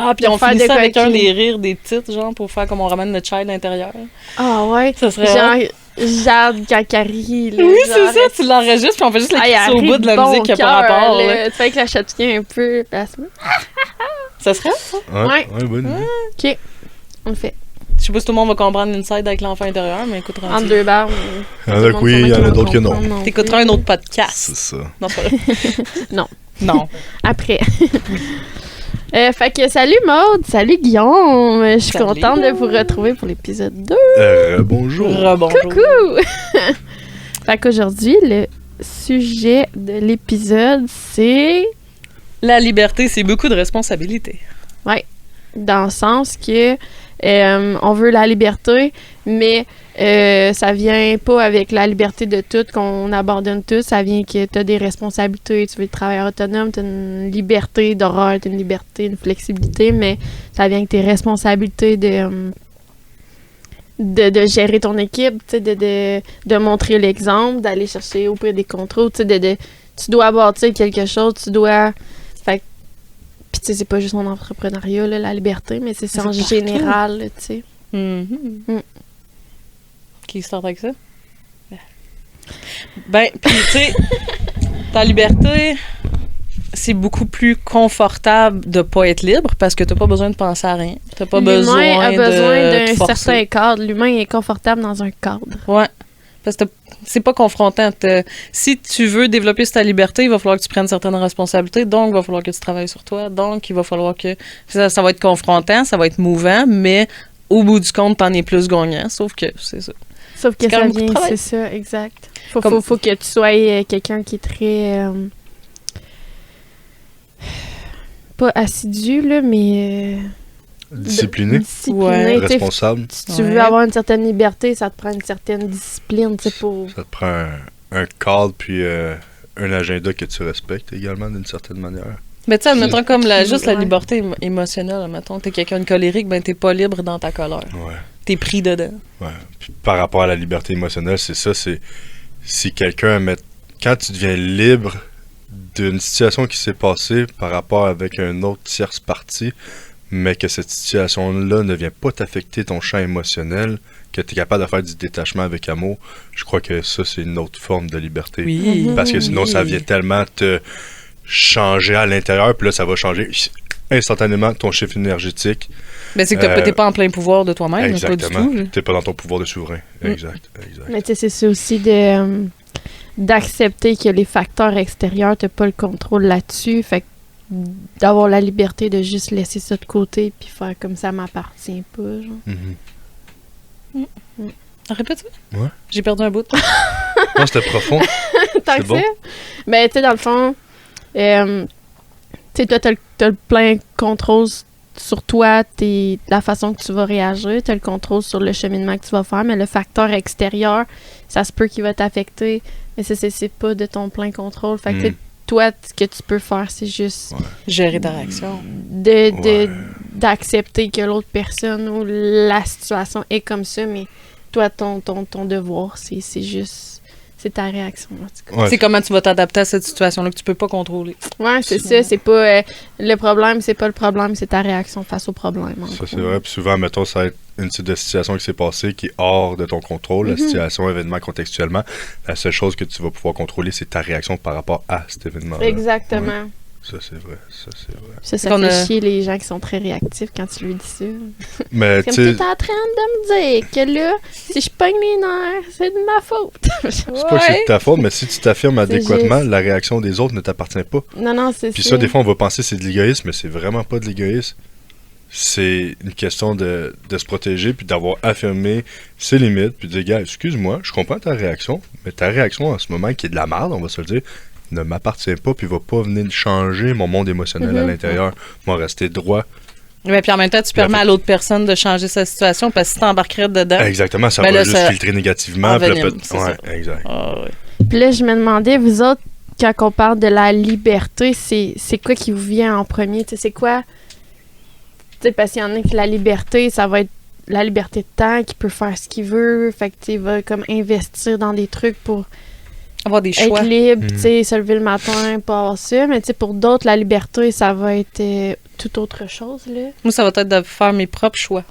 Ah, puis on finit ça avec un des rires des titres, genre, pour faire comme on ramène le child à l'intérieur. Ah ouais. Ça serait genre Gacari, là. Oui, genre, c'est ça, tu l'enregistres, puis on fait juste le crisser au bout de la musique qui a pas rapport. Là. Tu fais que la chatouille un peu. Ça serait ça? Ouais, bonne idée. OK, on le fait. Je sais pas si tout le monde va comprendre l'inside avec l'enfant intérieur, mais écoute, entre deux barres. Il y en a que oui, il y en a d'autres que non. T'écouteras un autre podcast. C'est ça. Non, c'est vrai. Non. Après. Fait que salut Maude, salut Guillaume. Je suis contente de vous retrouver pour l'épisode 2. Bonjour. Coucou. Fait qu'aujourd'hui, le sujet de l'épisode, c'est... La liberté, c'est beaucoup de responsabilités. Ouais. Dans le sens que on veut la liberté, mais ça vient pas avec la liberté de tout, qu'on abandonne tout. Ça vient que t'as des responsabilités, tu veux être travailleur autonome, t'as une liberté d'horaire, t'as une liberté, une flexibilité, mais ça vient avec tes responsabilités de gérer ton équipe, de montrer l'exemple, d'aller chercher auprès des contrôles, tu dois bâtir quelque chose, tu dois... Puis, tu sais, c'est pas juste mon entrepreneuriat, là, la liberté, mais c'est ça en général, tu sais. Qui start avec ça? Ben, puis, tu sais, ta liberté, c'est beaucoup plus confortable de pas être libre parce que t'as pas besoin de penser à rien. T'as pas besoin d'un forcer. certain cadre. L'humain est confortable dans un cadre. Ouais. Parce que c'est pas confrontant. Si tu veux développer ta liberté, il va falloir que tu prennes certaines responsabilités, donc il va falloir que tu travailles sur toi, donc il va falloir que... Ça va être confrontant, ça va être mouvant, mais au bout du compte, t'en es plus gagnant, sauf que c'est ça. Sauf que ça vient, c'est ça, exact. Faut que tu sois quelqu'un qui est très... pas assidu, là, mais... Discipliné. Ouais. Responsable. Si tu veux avoir une certaine liberté, ça te prend une certaine discipline, tu sais, pour... Ça te prend un cadre puis un agenda que tu respectes également d'une certaine manière. Mais tu sais, admettons comme juste la liberté émotionnelle, admettons, t'es quelqu'un de colérique, ben t'es pas libre dans ta colère. Ouais. T'es pris dedans. Ouais. Puis par rapport à la liberté émotionnelle, c'est ça, c'est si quelqu'un quand tu deviens libre d'une situation qui s'est passée par rapport avec un autre tierce partie, mais que cette situation-là ne vient pas t'affecter ton champ émotionnel, que tu es capable de faire du détachement avec amour, je crois que ça, c'est une autre forme de liberté. Oui. Parce que sinon, ça vient tellement te changer à l'intérieur, puis là, ça va changer instantanément ton chiffre énergétique. Mais c'est que t'es pas en plein pouvoir de toi-même, exactement. Pas du tout. T'es pas dans ton pouvoir de souverain. Exact. Mais tu sais, c'est ça aussi d'accepter que les facteurs extérieurs, t'as pas le contrôle là-dessus, fait que d'avoir la liberté de juste laisser ça de côté puis faire comme ça m'appartient pas, genre. Répète ça? Ouais. J'ai perdu un bout. Non, c'était profond. Tant que ça. Mais tu sais, dans le fond, tu sais, toi, t'as le plein contrôle sur toi, la façon que tu vas réagir, t'as le contrôle sur le cheminement que tu vas faire, mais le facteur extérieur, ça se peut qu'il va t'affecter, mais c'est pas de ton plein contrôle. Fait que toi, ce que tu peux faire, c'est juste... gérer ta réaction. D'accepter que l'autre personne ou la situation est comme ça, mais toi, ton devoir, c'est juste... C'est ta réaction, en tout cas. C'est comment tu vas t'adapter à cette situation-là que tu peux pas contrôler. Ouais, c'est ça. C'est pas... le problème, c'est pas le problème, c'est ta réaction face au problème. Ça, c'est vrai. Puis souvent, mettons, ça va être une situation qui s'est passée qui est hors de ton contrôle, la situation, événement contextuellement. La seule chose que tu vas pouvoir contrôler, c'est ta réaction par rapport à cet événement-là. Exactement. Ouais. Ça, c'est vrai. Ça fait chier les gens qui sont très réactifs quand tu lui dis ça. Mais comme tu es en train de me dire que là, si je pogne les nerfs, c'est de ma faute. C'est pas que c'est de ta faute, mais si tu t'affirmes adéquatement, la réaction des autres ne t'appartient pas. Non, c'est ça. Puis ça, des fois, on va penser que c'est de l'égoïsme, mais c'est vraiment pas de l'égoïsme. C'est une question de se protéger, puis d'avoir affirmé ses limites, puis de dire, gars, excuse-moi, je comprends ta réaction, mais ta réaction en ce moment, qui est de la merde, on va se le dire, ne m'appartient pas, puis va pas venir changer mon monde émotionnel à l'intérieur. Moi, rester droit. Mais puis en même temps, tu permets à l'autre personne de changer sa situation, parce que si t'embarquerais dedans... Exactement, ça va juste filtrer négativement. Exact. Puis là, je me demandais, vous autres, quand on parle de la liberté, c'est quoi qui vous vient en premier? Tu sais, c'est quoi? Tu sais, parce qu'il y en a que la liberté, ça va être la liberté de temps, qui peut faire ce qu'il veut, fait que tu va comme investir dans des trucs pour... avoir des choix. Être libre, tu sais, se lever le matin, pas avoir ça. Mais tu sais, pour d'autres, la liberté, ça va être toute autre chose, là. Moi, ça va être de faire mes propres choix.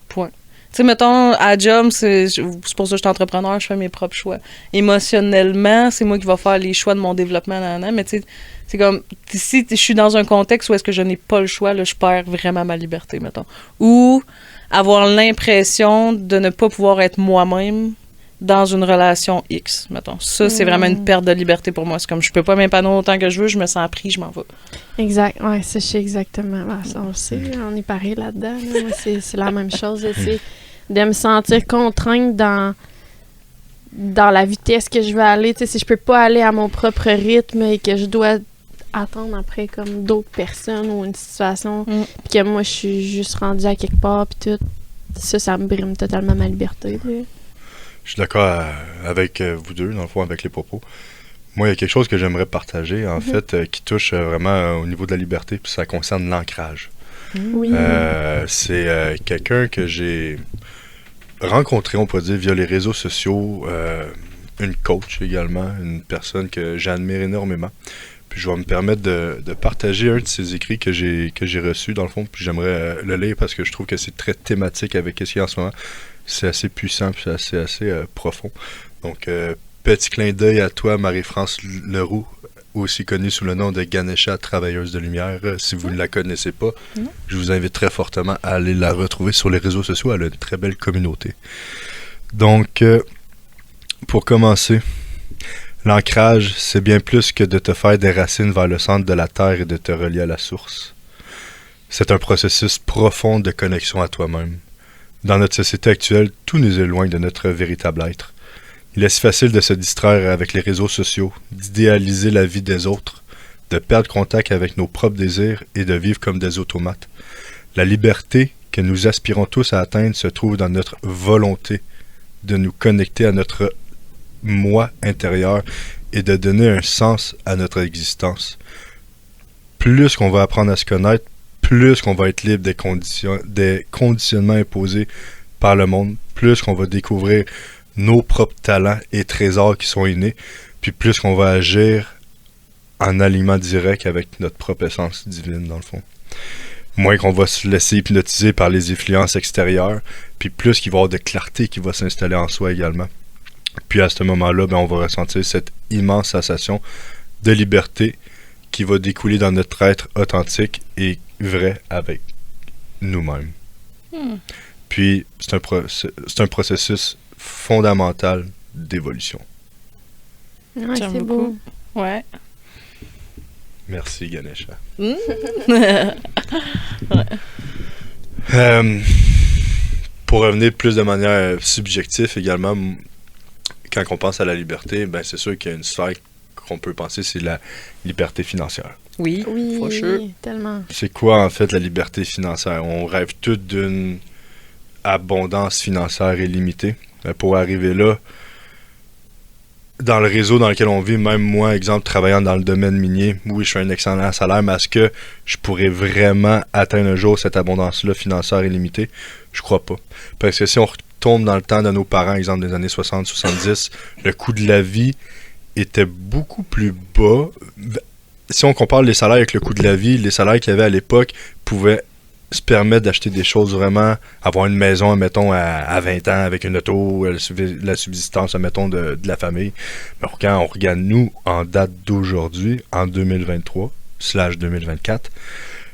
Point. Tu sais, mettons, à job, c'est pour ça que je suis entrepreneur, je fais mes propres choix. Émotionnellement, c'est moi qui vais faire les choix de mon développement, mais tu sais, c'est comme, si je suis dans un contexte où est-ce que je n'ai pas le choix, là, je perds vraiment ma liberté, mettons. Ou avoir l'impression de ne pas pouvoir être moi-même dans une relation X, mettons. Ça, c'est vraiment une perte de liberté pour moi. C'est comme, je peux pas m'épanouir autant que je veux, je me sens pris, je m'en vais. Exact. Ouais, ça, je sais exactement. Ben, ça, on le sait, on est pareil là-dedans. Là. Moi, c'est la même chose. C'est de me sentir contrainte dans la vitesse que je veux aller. Tu sais, si je peux pas aller à mon propre rythme et que je dois attendre après comme d'autres personnes ou une situation, puis que moi, je suis juste rendue à quelque part, puis tout, ça me brime totalement ma liberté. Là. Je suis d'accord avec vous deux, dans le fond, avec les propos. Moi, il y a quelque chose que j'aimerais partager, en fait, qui touche vraiment au niveau de la liberté, puis ça concerne l'ancrage. Oui. C'est quelqu'un que j'ai rencontré, on peut dire, via les réseaux sociaux, une coach également, une personne que j'admire énormément. Puis je vais me permettre de partager un de ses écrits que j'ai reçu, dans le fond, puis j'aimerais le lire parce que je trouve que c'est très thématique avec ce qu'il y a en ce moment. C'est assez puissant, puis c'est assez profond. Donc, petit clin d'œil à toi, Marie-France Leroux, aussi connue sous le nom de Ganesha, travailleuse de lumière. Si vous ne la connaissez pas, je vous invite très fortement à aller la retrouver sur les réseaux sociaux. Elle a une très belle communauté. Donc, pour commencer, l'ancrage, c'est bien plus que de te faire des racines vers le centre de la terre et de te relier à la source. C'est un processus profond de connexion à toi-même. Dans notre société actuelle, tout nous éloigne de notre véritable être. Il est si facile de se distraire avec les réseaux sociaux, d'idéaliser la vie des autres, de perdre contact avec nos propres désirs et de vivre comme des automates. La liberté que nous aspirons tous à atteindre se trouve dans notre volonté de nous connecter à notre moi intérieur et de donner un sens à notre existence. Plus qu'on va apprendre à se connaître, plus qu'on va être libre des conditionnements imposés par le monde, plus qu'on va découvrir nos propres talents et trésors qui sont innés, puis plus qu'on va agir en aliment direct avec notre propre essence divine, dans le fond. Moins qu'on va se laisser hypnotiser par les influences extérieures, puis plus qu'il va y avoir de clarté qui va s'installer en soi également. Puis à ce moment-là, on va ressentir cette immense sensation de liberté qui va découler dans notre être authentique et vrai avec nous-mêmes. Puis, c'est un processus fondamental d'évolution. Ouais, c'est beau. Ouais. Merci, Ganesha. Pour revenir plus de manière subjective également, quand on pense à la liberté, c'est sûr qu'il y a une sphère qu'on peut penser, c'est la liberté financière. Oui, for sure. Tellement. C'est quoi, en fait, la liberté financière? On rêve tous d'une abondance financière illimitée. Mais pour arriver là, dans le réseau dans lequel on vit, même moi, exemple, travaillant dans le domaine minier, oui, je fais un excellent salaire, mais est-ce que je pourrais vraiment atteindre un jour cette abondance-là financière illimitée? Je crois pas. Parce que si on retombe dans le temps de nos parents, exemple des années 60-70, le coût de la vie était beaucoup plus bas. Si on compare les salaires avec le coût de la vie, les salaires qu'il y avait à l'époque pouvaient se permettre d'acheter des choses vraiment, avoir une maison, mettons, à 20 ans avec une auto, la subsistance, mettons, de la famille. Mais quand on regarde, nous, en date d'aujourd'hui, en 2023/2024,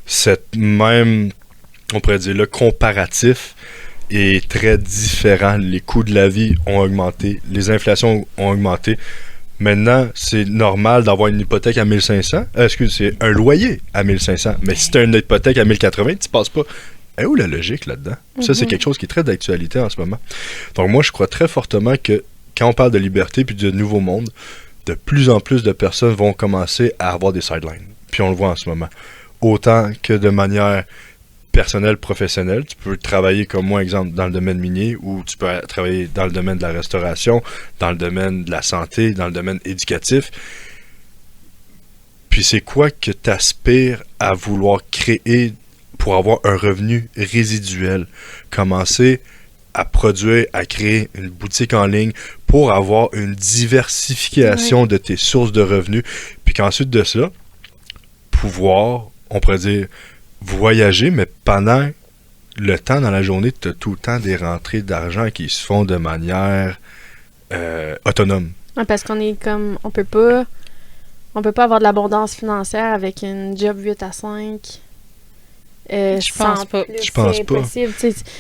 cette même, on pourrait dire, le comparatif est très différent. Les coûts de la vie ont augmenté, les inflations ont augmenté. Maintenant, c'est normal d'avoir une hypothèque à 1500. C'est un loyer à 1500. Mais si tu as une hypothèque à 1080, tu passes pas. Où la logique là-dedans? Ça, c'est quelque chose qui est très d'actualité en ce moment. Donc moi, je crois très fortement que quand on parle de liberté puis de nouveau monde, de plus en plus de personnes vont commencer à avoir des sidelines. Puis on le voit en ce moment. Autant que de manière personnel, professionnel. Tu peux travailler comme moi, exemple, dans le domaine minier, ou tu peux travailler dans le domaine de la restauration, dans le domaine de la santé, dans le domaine éducatif. Puis c'est quoi que tu aspires à vouloir créer pour avoir un revenu résiduel? Commencer à produire, à créer une boutique en ligne pour avoir une diversification de tes sources de revenus. Puis qu'ensuite de ça, pouvoir, on pourrait dire, voyager, mais pendant le temps dans la journée, tu as tout le temps des rentrées d'argent qui se font de manière autonome. Ouais, parce qu'on est comme... On peut pas avoir de l'abondance financière avec une job 8 à 5. Je pense pas. Je pense c'est pas. impossible.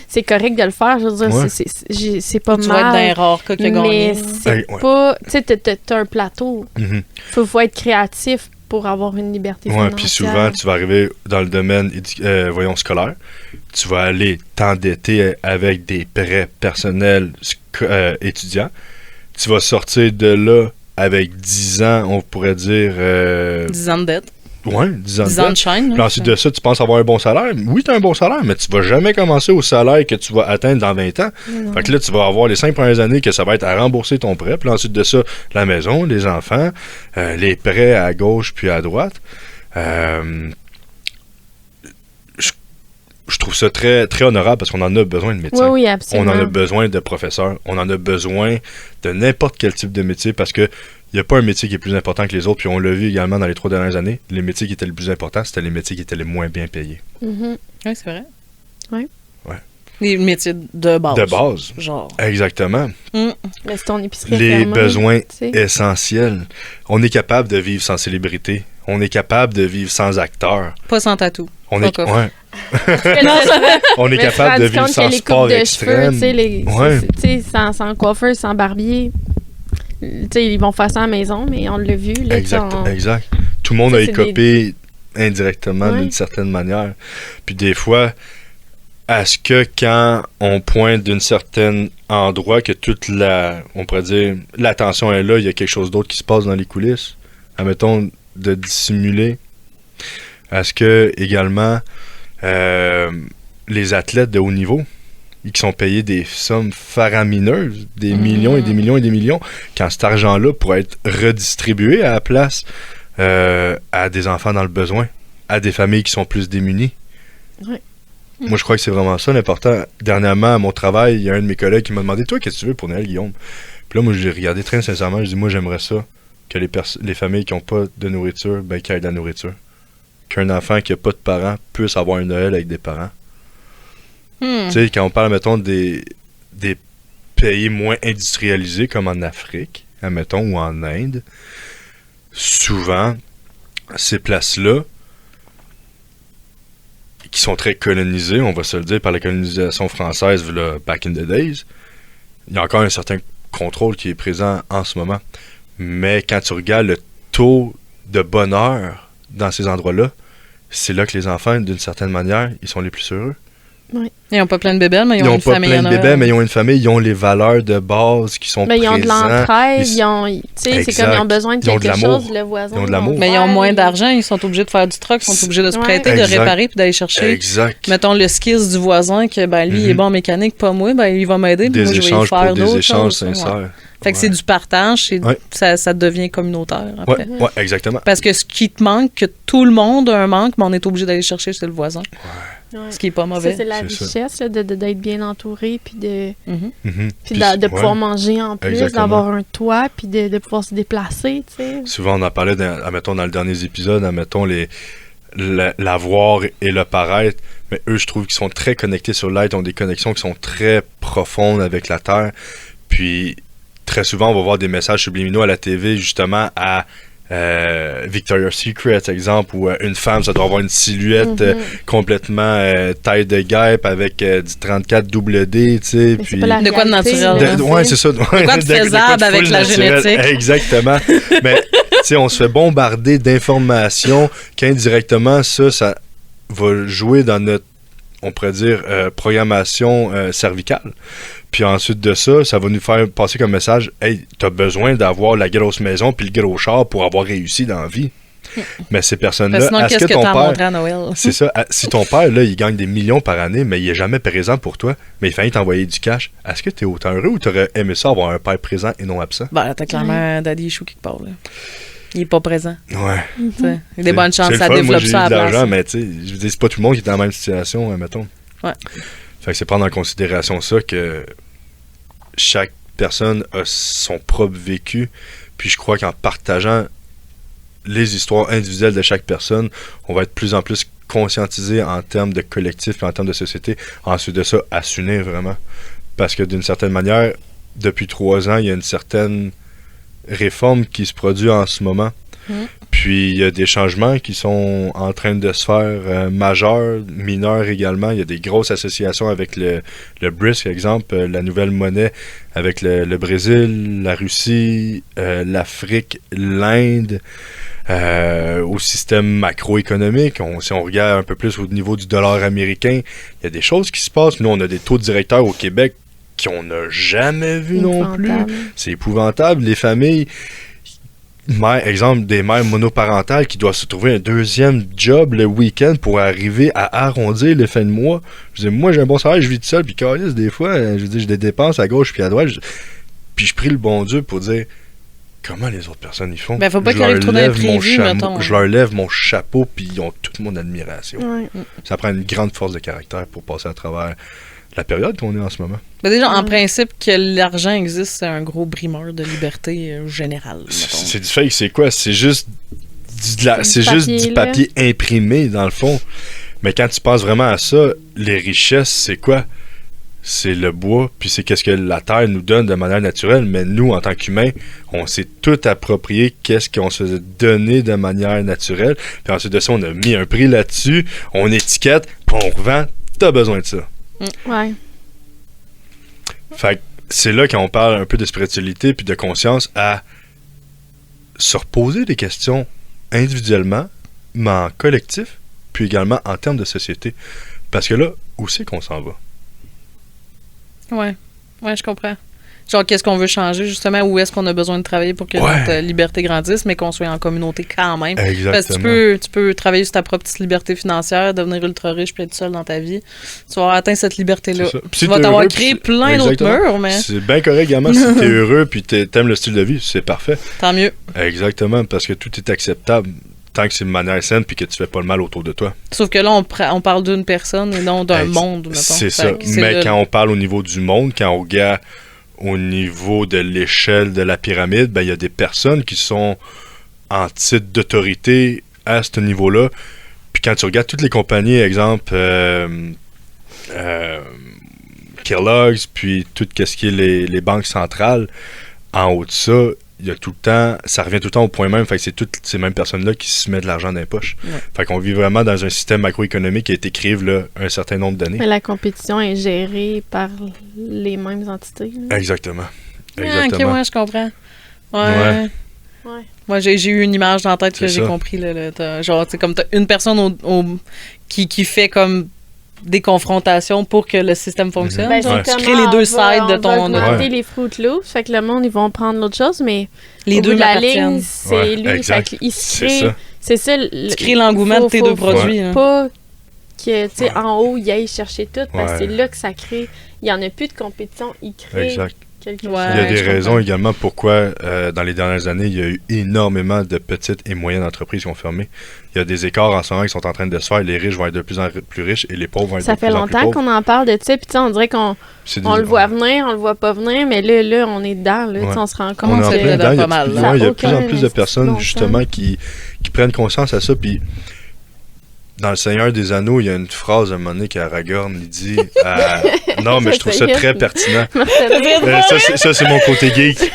C'est correct de le faire. Je veux dire, Ouais. c'est pas Tu mal. vas être d'un rare cas qui a mais gagné. c'est Ouais. pas... Tu sais, t'as un plateau. Mhm. Faut être créatif pour avoir une liberté Ouais, financière. puis souvent, tu vas arriver dans le domaine scolaire. Tu vas aller t'endetter avec des prêts personnels étudiants. Tu vas sortir de là avec 10 ans, on pourrait dire... 10 ans de dette. Ouais, 10 ans 10 de ans dette. de chaîne. Puis ensuite de ça, tu penses avoir un bon salaire. Oui, tu as un bon salaire, mais tu vas jamais commencer au salaire que tu vas atteindre dans 20 ans. Non. Fait que là, tu vas avoir les 5 premières années que ça va être à rembourser ton prêt. Puis ensuite de ça, la maison, les enfants, les prêts à gauche puis à droite. Je trouve ça très, très honorable parce qu'on en a besoin de médecins. Oui, On absolument. en a besoin de professeurs. On en a besoin de n'importe quel type de métier parce que il n'y a pas un métier qui est plus important que les autres. Puis on l'a vu également dans les 3 dernières années. Les métiers qui étaient les plus importants, c'était les métiers qui étaient les moins bien payés. Mhm. Oui, c'est vrai. Oui. Ouais. Les métiers de base. De base. Genre. Exactement. Mais c'est ton épicerie Les fermée, besoins tu sais. essentiels. On est capable de vivre sans célébrité. On est capable de vivre sans acteur. Pas sans tatou. On Fuck est, off. ouais, Non, on est mais capable de tu te rends vivre compte sans que les sport coupes de extrême. cheveux, tu sais, Ouais. tu sais, sans coiffeur, sans barbier. Tu sais, ils vont faire ça à la maison, mais on l'a vu. Là, Exact, tu sais, on- exact. Tout le monde Ça, a c'est écopé indirectement Ouais. d'une certaine manière. Puis des fois, est-ce que quand on pointe d'un certain endroit que toute la, on pourrait dire, l'attention est là, il y a quelque chose d'autre qui se passe dans les coulisses? Admettons, de dissimuler. Est-ce que également les athlètes de haut niveau qui sont payés des sommes faramineuses, des millions et des millions et des millions, quand cet argent-là pourrait être redistribué à la place à des enfants dans le besoin, à des familles qui sont plus démunies. Ouais. Moi, je crois que c'est vraiment ça l'important. Dernièrement, à mon travail, il y a un de mes collègues qui m'a demandé « Toi, qu'est-ce que tu veux pour Noël, Guillaume? » Puis là, moi, j'ai regardé très sincèrement, je dis « Moi, j'aimerais ça, que les familles qui n'ont pas de nourriture, ben, qu'ils aient de la nourriture. Qu'un enfant qui n'a pas de parents puisse avoir un Noël avec des parents. » Tu sais, quand on parle, mettons, des pays moins industrialisés, comme en Afrique, admettons, ou en Inde, souvent, ces places-là, qui sont très colonisées, on va se le dire, par la colonisation française, là, back in the days, il y a encore un certain contrôle qui est présent en ce moment. Mais quand tu regardes le taux de bonheur dans ces endroits-là, c'est là que les enfants, d'une certaine manière, ils sont les plus heureux. Ils n'ont pas plein de bébés, mais Ils ils ont n'ont une pas famille plein à de Noël. bébés, mais ils ont une famille, ils ont les valeurs de base qui sont Mais ils ont de présentes. l'entraide, Ils- tu sais, c'est Exact. comme ils ont besoin de Ils ont de quelque l'amour. chose, le voisin. Ils ont de l'amour. Mais ils ont Ouais, moins d'argent, ils sont obligés de faire du truck, ils sont obligés de se Ouais. prêter, de Exact. réparer puis d'aller chercher. Exact. Mettons le skills du voisin, que ben, lui, il est Mhm. bon en mécanique, pas moi, ben, il va m'aider, puis Des moi, je vais y échanges faire pour des d'autres échanges choses. Ouais. sincères. Fait que Ouais. c'est du partage, Ouais. ça devient communautaire après. Ouais, ouais, exactement. Parce que ce qui te manque, que tout le monde a un manque, mais on est obligé d'aller chercher, c'est le voisin. Ouais. Ce qui est pas Ça, mauvais. c'est la C'est richesse, là, d'être bien entouré, puis de, Mhm. Mhm. puis Puis, de pouvoir ouais. manger en plus, Exactement. d'avoir un toit, puis de pouvoir se déplacer, tu sais. Souvent, on en parlait, admettons, dans le dernier épisode, admettons, l'avoir et le paraître. Mais eux, je trouve qu'ils sont très connectés sur l'être, ont des connexions qui sont très profondes avec la Terre. Puis, très souvent, on va voir des messages subliminaux à la TV, justement, à Victoria's Secret, exemple, où une femme, ça doit avoir une silhouette Mhm. complètement taille de guêpe avec du 34 double D, tu sais. Mais c'est Puis... pas la De quoi de réalité, naturel, là, hein. Ouais, c'est ça. quoi de faisable avec full la naturel. génétique. Exactement. Mais, tu sais, on se fait bombarder d'informations qu'indirectement, ça va jouer dans notre, on pourrait dire, programmation cervicale. Puis ensuite de ça, ça va nous faire passer comme message, hey, t'as besoin d'avoir la grosse maison puis le gros char pour avoir réussi dans la vie. Mais ces personnes-là, Parce que sinon, est-ce qu'est-ce que que ton t'as à père... montrer à Noël? C'est ça. Si ton père, là, il gagne des millions par année, mais il est jamais présent pour toi, mais il fait t'envoyer du cash, est-ce que tu es autant heureux ou tu aurais aimé ça avoir un père présent et non absent? Ben, t'as clairement un daddy issue quelque part, là. Il est pas présent. Ouais. Tu sais. Il y a des bonnes chances C'est que ça le fun. développe Moi, j'ai ça eu à de la l'argent, place. mais tu sais, je veux dire, c'est pas tout le monde qui est dans la même situation, mettons. Ouais. Fait que c'est prendre en considération ça que chaque personne a son propre vécu, puis je crois qu'en partageant les histoires individuelles de chaque personne, on va être de plus en plus conscientisé en termes de collectif et en termes de société. Ensuite de ça, à s'unir vraiment. Parce que d'une certaine manière, depuis 3 ans, il y a une certaine réforme qui se produit en ce moment. Puis il y a des changements qui sont en train de se faire majeurs, mineurs également. Il y a des grosses associations avec le BRICS, par exemple, la nouvelle monnaie avec le Brésil, la Russie, l'Afrique, l'Inde, au système macroéconomique. Si on regarde un peu plus au niveau du dollar américain, il y a des choses qui se passent. Nous, on a des taux directeurs au Québec qu'on n'a jamais vu non plus. C'est épouvantable. Les familles... exemple, des mères monoparentales qui doivent se trouver un 2e job le week-end pour arriver à arrondir les fins de mois. Je dis, moi, j'ai un bon salaire, je vis tout seul, puis câlisse, des fois, je dis, j'ai des dépenses à gauche puis à droite. Puis je prie le bon Dieu pour dire, comment les autres personnes y font? Ben, faut pas qu'il arrive trop d'imprévus, mettons. Je leur lève mon chapeau, puis ils ont toute mon admiration. Ouais. Ça prend une grande force de caractère pour passer à travers la période qu'on est en ce moment. Ben déjà, en principe, que l'argent existe, c'est un gros brimeur de liberté générale. C'est du fake, c'est quoi? C'est juste du papier imprimé, dans le fond. Mais quand tu penses vraiment à ça, les richesses, c'est quoi? C'est le bois, puis c'est qu'est-ce que la terre nous donne de manière naturelle. Mais nous, en tant qu'humains, on s'est tout approprié qu'est-ce qu'on se faisait donner de manière naturelle. Puis ensuite de ça, on a mis un prix là-dessus, on étiquette, puis on revend. T'as besoin de ça. Ouais. Fait que c'est là qu'on parle un peu de spiritualité puis de conscience à se reposer des questions individuellement, mais en collectif, puis également en termes de société. Parce que là, où c'est qu'on s'en va? Ouais, je comprends. Genre, qu'est-ce qu'on veut changer, justement, où est-ce qu'on a besoin de travailler pour que notre liberté grandisse, mais qu'on soit en communauté quand même. Exactement. Parce que tu peux travailler sur ta propre petite liberté financière, devenir ultra riche, puis être seul dans ta vie. Tu vas avoir atteint cette liberté-là. Tu vas t'avoir créé plein d'autres murs, mais... C'est bien correct également. Si t'es heureux puis t'aimes le style de vie, c'est parfait. Tant mieux. Exactement, parce que tout est acceptable tant que c'est de manière saine puis que tu fais pas le mal autour de toi. Sauf que là, on parle d'une personne et non d'un monde, mettons. C'est ça. Mais quand on parle au niveau du monde, quand on regarde au niveau de l'échelle de la pyramide, ben il y a des personnes qui sont en titre d'autorité à ce niveau-là. Puis quand tu regardes toutes les compagnies, exemple Kellogg's, puis tout ce qui est les banques centrales, en haut de ça, il y a tout le temps, ça revient tout le temps au point même, fait que c'est toutes ces mêmes personnes-là qui se mettent de l'argent dans les poches. Ouais. Fait qu'on vit vraiment dans un système macroéconomique qui a été créé là un certain nombre d'années. Mais la compétition est gérée par les mêmes entités. Là. Exactement. Ok, ouais, je comprends. Ouais. Moi, j'ai eu une image dans la tête que j'ai compris. Là, genre, c'est comme t'as une personne qui fait comme des confrontations pour que le système fonctionne. Ben, tu crées les deux sides de ton... On va augmenter les Fruit Loops, fait que le monde, ils vont prendre l'autre chose, mais les deux la ligne, c'est lui. Exact. Fait qu'il se crée... C'est ça. Tu crées l'engouement de tes deux produits. Hein. Pas que, tu sais, en haut, il aille chercher tout, parce que c'est là que ça crée... Il n'y en a plus de compétition, il crée... Il y a des raisons également pourquoi, dans les dernières années, il y a eu énormément de petites et moyennes entreprises qui ont fermé. Il y a des écarts en ce moment qui sont en train de se faire. Les riches vont être de plus en plus riches et les pauvres vont être de plus en plus pauvres. Ça fait longtemps qu'on en parle de ça, puis on dirait qu'on le voit venir, on le voit pas venir, mais là on est dedans. Là, on se rend compte que c'est pas mal. Il y a de plus en plus de personnes, justement, qui prennent conscience à ça, puis... Dans Le Seigneur des Anneaux, il y a une phrase à un moment donné qu'Aragorn, il dit... Non, mais je trouve ça très pertinent. Ça, c'est mon côté geek.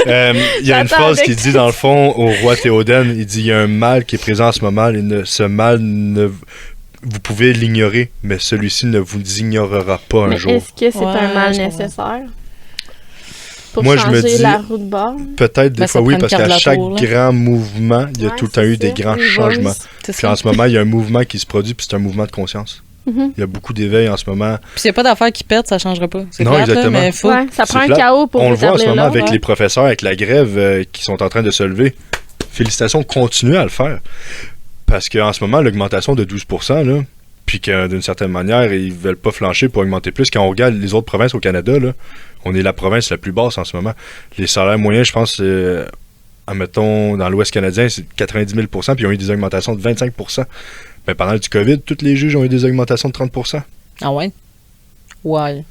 Il y a une phrase qui dit, dans le fond, au roi Théoden, il dit, il y a un mal qui est présent en ce moment, ce mal, vous pouvez l'ignorer, mais celui-ci ne vous ignorera pas un jour. Est-ce que c'est un mal nécessaire? Pour moi, changer je me dis, la roue de bord. Peut-être des fois oui, parce qu'à chaque grand mouvement, il y a tout le temps eu des grands changements. Puis en ce moment, il y a un mouvement qui se produit, puis c'est un mouvement de conscience. Il y a beaucoup d'éveil en ce moment. Puis s'il n'y a pas d'affaires qui pètent, ça ne changera pas. C'est non, plate, exactement. Là, mais faut... ça prend un chaos pour on le voit en ce moment avec les professeurs, avec la grève qui sont en train de se lever. Félicitations, continuez à le faire. Parce qu'en ce moment, l'augmentation de 12%, là, puis que d'une certaine manière, ils ne veulent pas flancher pour augmenter plus. Quand on regarde les autres provinces au Canada, là, on est la province la plus basse en ce moment. Les salaires moyens, je pense, admettons, dans l'Ouest canadien, c'est 90 000 %, puis ils ont eu des augmentations de 25 %. Mais pendant le COVID, tous les juges ont eu des augmentations de 30 %. Ah ouais? Ouais.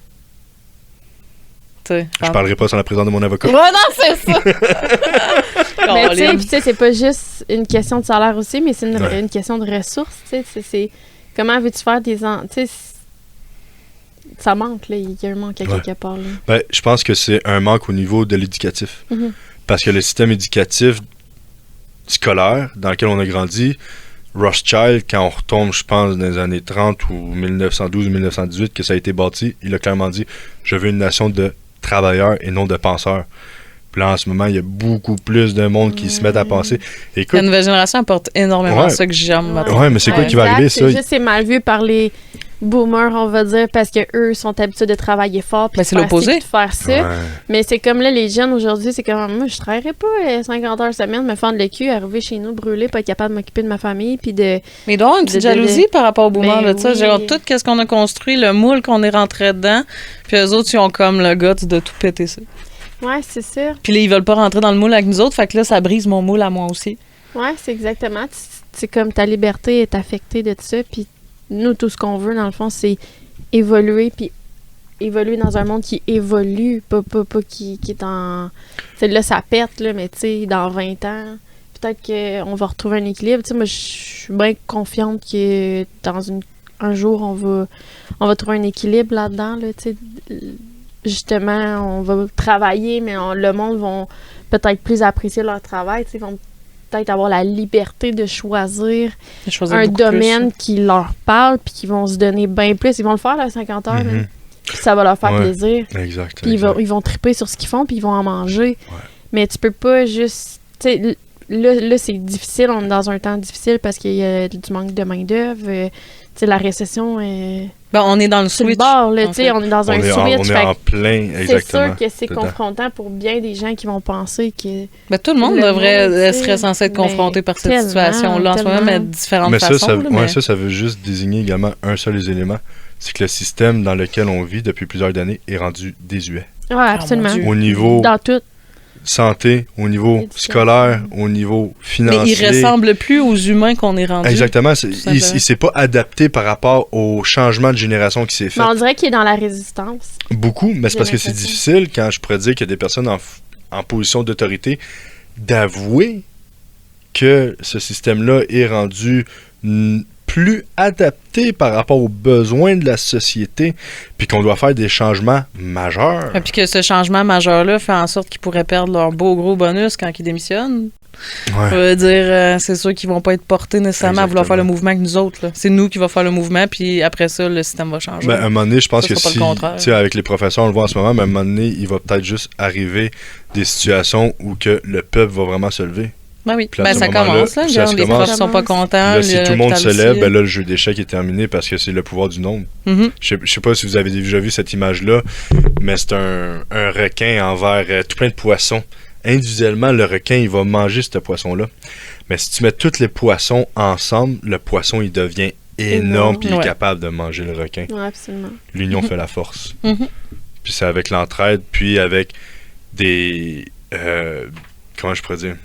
Je parlerai pas sans la présence de mon avocat. Ouais, non, c'est ça! Mais tu sais, c'est pas juste une question de salaire aussi, mais c'est une question de ressources, tu sais. C'est comment veux-tu faire tu sais, ça manque, là. Il y a un manque à quelque part, là. Ben, je pense que c'est un manque au niveau de l'éducatif. Mm-hmm. Parce que le système éducatif scolaire dans lequel on a grandi, Rothschild, quand on retombe, je pense, dans les années 30 ou 1912 ou 1918, que ça a été bâti, il a clairement dit « Je veux une nation de travailleurs et non de penseurs ». Puis là, en ce moment, il y a beaucoup plus de monde qui se mettent à penser. Écoute, la nouvelle génération apporte énormément ça que j'aime maintenant. Ouais, mais c'est quoi qui va arriver, ça? C'est mal vu par les boomers, on va dire, parce qu'eux sont habitués de travailler fort puis c'est l'opposé. De faire ça. Ouais. Mais c'est comme là, les jeunes aujourd'hui, c'est comme moi, je travaillerais pas 50 heures semaine, me fendre le cul, arriver chez nous, brûler, pas être capable de m'occuper de ma famille, puis de... Mais donc, une petite jalousie par rapport aux boomers, là, tu sais, oui. genre, tout ce qu'on a construit, le moule qu'on est rentré dedans, puis eux autres, ils ont comme le guts de tout péter ça. Ouais, c'est sûr. Puis là, ils veulent pas rentrer dans le moule avec nous autres, fait que là, ça brise mon moule à moi aussi. Ouais, c'est exactement. C'est comme ta liberté est affectée de ça, puis nous, tout ce qu'on veut, dans le fond, c'est évoluer, puis évoluer dans un monde qui évolue, pas qui est en... T'sais, là, ça pète, là, mais tu sais, dans 20 ans, peut-être qu'on va retrouver un équilibre. Tu sais, moi, je suis bien confiante que dans un jour, on va trouver un équilibre là-dedans, là, tu sais. Justement, on va travailler, mais le monde va peut-être plus apprécier leur travail, tu sais, ils vont peut-être avoir la liberté de choisir un domaine qui leur parle, puis qu'ils vont se donner bien plus. Ils vont le faire, là, 50 heures, mais ça va leur faire plaisir. Exact. Puis ils vont triper sur ce qu'ils font, puis ils vont en manger. Ouais. Mais tu peux pas juste... Tu sais, là, c'est difficile. On est dans un temps difficile parce qu'il y a du manque de main-d'œuvre. Tu sais, la récession est... Ben, on est dans le switch. Bord, là, tu sais, on est dans un switch. On est en plein, exactement. C'est sûr que c'est confrontant pour bien des gens qui vont penser que... Ben, tout le monde serait censé être confronté par cette situation-là en ce moment, mais de différentes façons. Ça veut juste désigner également un seul des éléments. C'est que le système dans lequel on vit depuis plusieurs années est rendu désuet. Oui, absolument. Au niveau... Dans tout. Santé, au niveau scolaire, au niveau financier. Mais il ressemble plus aux humains qu'on est rendus. Exactement. Il s'est pas adapté par rapport au changement de génération qui s'est fait. Mais on dirait qu'il est dans la résistance. Beaucoup, mais c'est parce que c'est difficile quand je pourrais dire qu'il y a des personnes en position d'autorité d'avouer que ce système-là est rendu plus adapté par rapport aux besoins de la société, puis qu'on doit faire des changements majeurs. Puis que ce changement majeur-là fait en sorte qu'ils pourraient perdre leur beau gros bonus quand ils démissionnent. Ouais. Ça veut dire, c'est sûr qu'ils vont pas être portés nécessairement à vouloir faire le mouvement que nous autres. Là. C'est nous qui va faire le mouvement, puis après ça, le système va changer. Ben, à un moment donné, je pense que si, avec les professeurs, on le voit en ce moment, mais à un moment donné, il va peut-être juste arriver des situations où que le peuple va vraiment se lever. Ben oui, ben ça commence, là. Les profs sont pas contents. Là, si tout le monde se lève, ben là, le jeu d'échecs est terminé parce que c'est le pouvoir du nombre. Mm-hmm. Je sais pas si vous avez déjà vu cette image-là, mais c'est un requin envers tout plein de poissons. Individuellement, le requin, il va manger ce poisson-là. Mais si tu mets tous les poissons ensemble, le poisson, il devient énorme puis il est capable de manger le requin. Oui, absolument. L'union fait la force. Mm-hmm. Puis c'est avec l'entraide, puis avec des... comment je pourrais dire?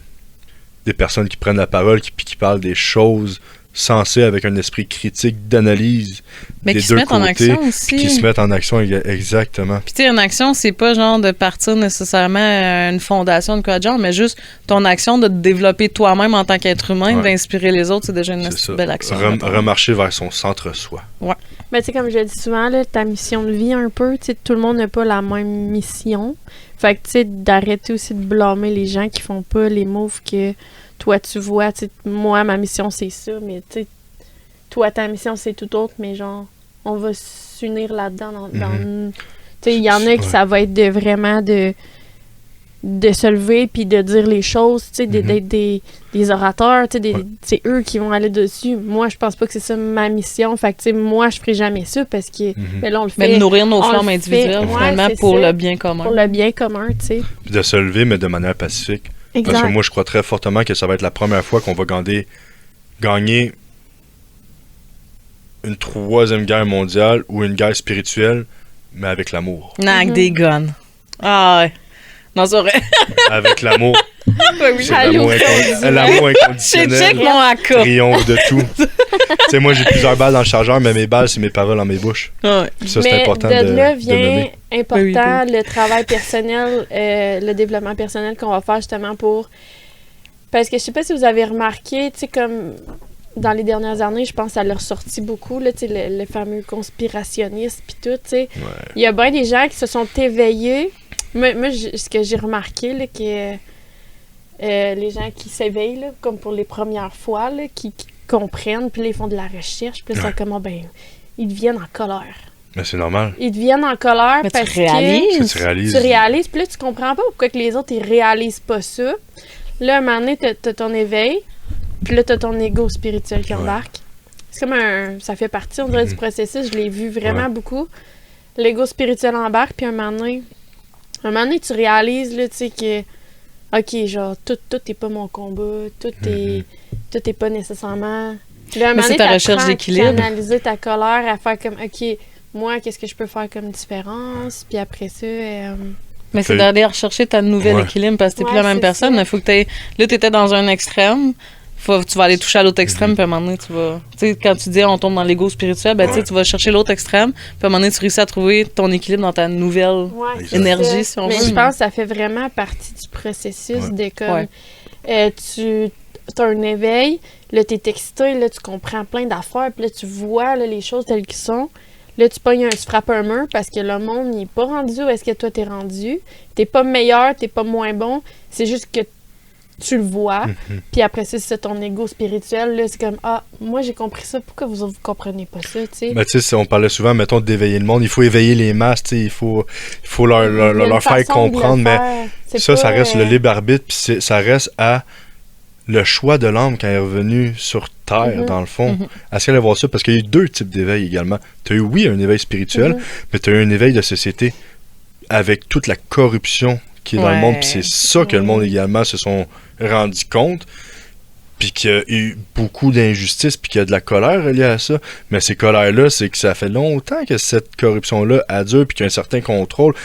Des personnes qui prennent la parole, qui parlent des choses sensées avec un esprit critique d'analyse mais des qui se mettent en action aussi. Qui se mettent en action, exactement. Puis tu sais, une action, c'est pas genre de partir nécessairement à une fondation de quoi de genre, mais juste ton action de te développer toi-même en tant qu'être humain, d'inspirer les autres, c'est déjà une belle action. Remarcher vers son centre-soi. Ouais. Mais tu sais, comme je le dis souvent, là, ta mission de vie un peu, tu sais, tout le monde n'a pas la même mission. Fait que tu sais, d'arrêter aussi de blâmer les gens qui font pas les moves que toi tu vois. Tu sais, moi, ma mission c'est ça, mais tu sais, toi ta mission c'est tout autre, mais genre, on va s'unir là-dedans. Tu sais, il y en a qui ça va être de vraiment de se lever puis de dire les choses, tu sais, d'être des orateurs, tu sais, c'est eux qui vont aller dessus. Moi, je pense pas que c'est ça ma mission. Fait que, tu sais, moi, je ferai jamais ça parce que, mais là, on le fait. Mais de nourrir nos flammes individuelles, finalement, pour le bien commun. Pour le bien commun, tu sais. Puis de se lever, mais de manière pacifique. Exact. Parce que moi, je crois très fortement que ça va être la première fois qu'on va gagner une 3e guerre mondiale ou une guerre spirituelle, mais avec l'amour. Non, avec des guns. Ah ouais. Non, c'est vrai. Avec l'amour. Oui, c'est l'amour inconditionnel. C'est check mon AK. Triomphe de tout. sais, moi, j'ai plusieurs balles dans le chargeur, mais mes balles, c'est mes paroles dans mes bouches. Ouais. Puis ça, c'est Mais important de là de vient nommer. important le travail personnel, le développement personnel qu'on va faire justement pour... Parce que je sais pas si vous avez remarqué, tu sais, comme dans les dernières années, je pense que ça l'a ressorti beaucoup, là, tu sais, le fameux conspirationniste puis tout, tu sais. Ouais. Il y a bien des gens qui se sont éveillés. Moi ce que j'ai remarqué, là, que les gens qui s'éveillent, là, comme pour les premières fois, là, qui comprennent, puis là, ils font de la recherche, puis là, c'est comme, ils deviennent en colère. Mais c'est normal. Ils deviennent en colère Mais parce tu réalises. Tu réalises. tu réalises, puis là, tu comprends pas pourquoi que les autres, ils réalisent pas ça. Là, à un moment donné, t'as ton éveil, puis là, t'as ton ego spirituel qui embarque. C'est comme ça fait partie, on dirait, du processus. Je l'ai vu vraiment beaucoup. L'ego spirituel embarque, puis à un moment donné, tu réalises, là, tu sais, que, OK, genre, tout est pas mon combat, tout est pas nécessairement... Puis là, à un moment donné, ta recherche t'apprends d'équilibre. à canaliser ta colère, à faire comme, OK, moi, qu'est-ce que je peux faire comme différence? Puis après ça... Mais c'est d'aller rechercher ta nouvelle équilibre parce que t'es plus la même c'est personne. ça. Il faut que t'aies... Là, t'étais dans un extrême. Tu vas aller toucher à l'autre extrême, puis à un moment donné, tu vas... Tu sais, quand tu dis on tombe dans l'ego spirituel, ben, tu sais, tu vas chercher l'autre extrême, puis à un moment donné, tu réussis à trouver ton équilibre dans ta nouvelle énergie, si on Mais veut. je pense que ça fait vraiment partie du processus de comme... tu as un éveil, là, t'es excité, là, tu comprends plein d'affaires, puis là, tu vois là, les choses telles qu'elles sont. Là, tu frappes un mur parce que le monde n'est pas rendu où est-ce que toi t'es rendu. T'es pas meilleur, t'es pas moins bon. C'est juste que tu le vois. Puis après ça, c'est ton ego spirituel. Là, c'est comme, moi j'ai compris ça, pourquoi vous comprenez pas ça, tu sais? Ben, tu sais, on parlait souvent, mettons, d'éveiller le monde. Il faut éveiller les masses, tu sais, il faut leur faire comprendre. Mais ça reste le libre arbitre, puis ça reste à le choix de l'âme quand elle est revenue sur Terre, dans le fond. Est-ce qu'elle va voir ça? Parce qu'il y a eu deux types d'éveil également. Tu as eu, oui, un éveil spirituel, mais tu as eu un éveil de société avec toute la corruption qui est dans le monde. Puis c'est ça que le monde également se sont rendus compte. Puis qu'il y a eu beaucoup d'injustice, puis qu'il y a de la colère reliée à ça. Mais ces colères-là, c'est que ça fait longtemps que cette corruption-là a dure, puis qu'il y a un certain contrôle.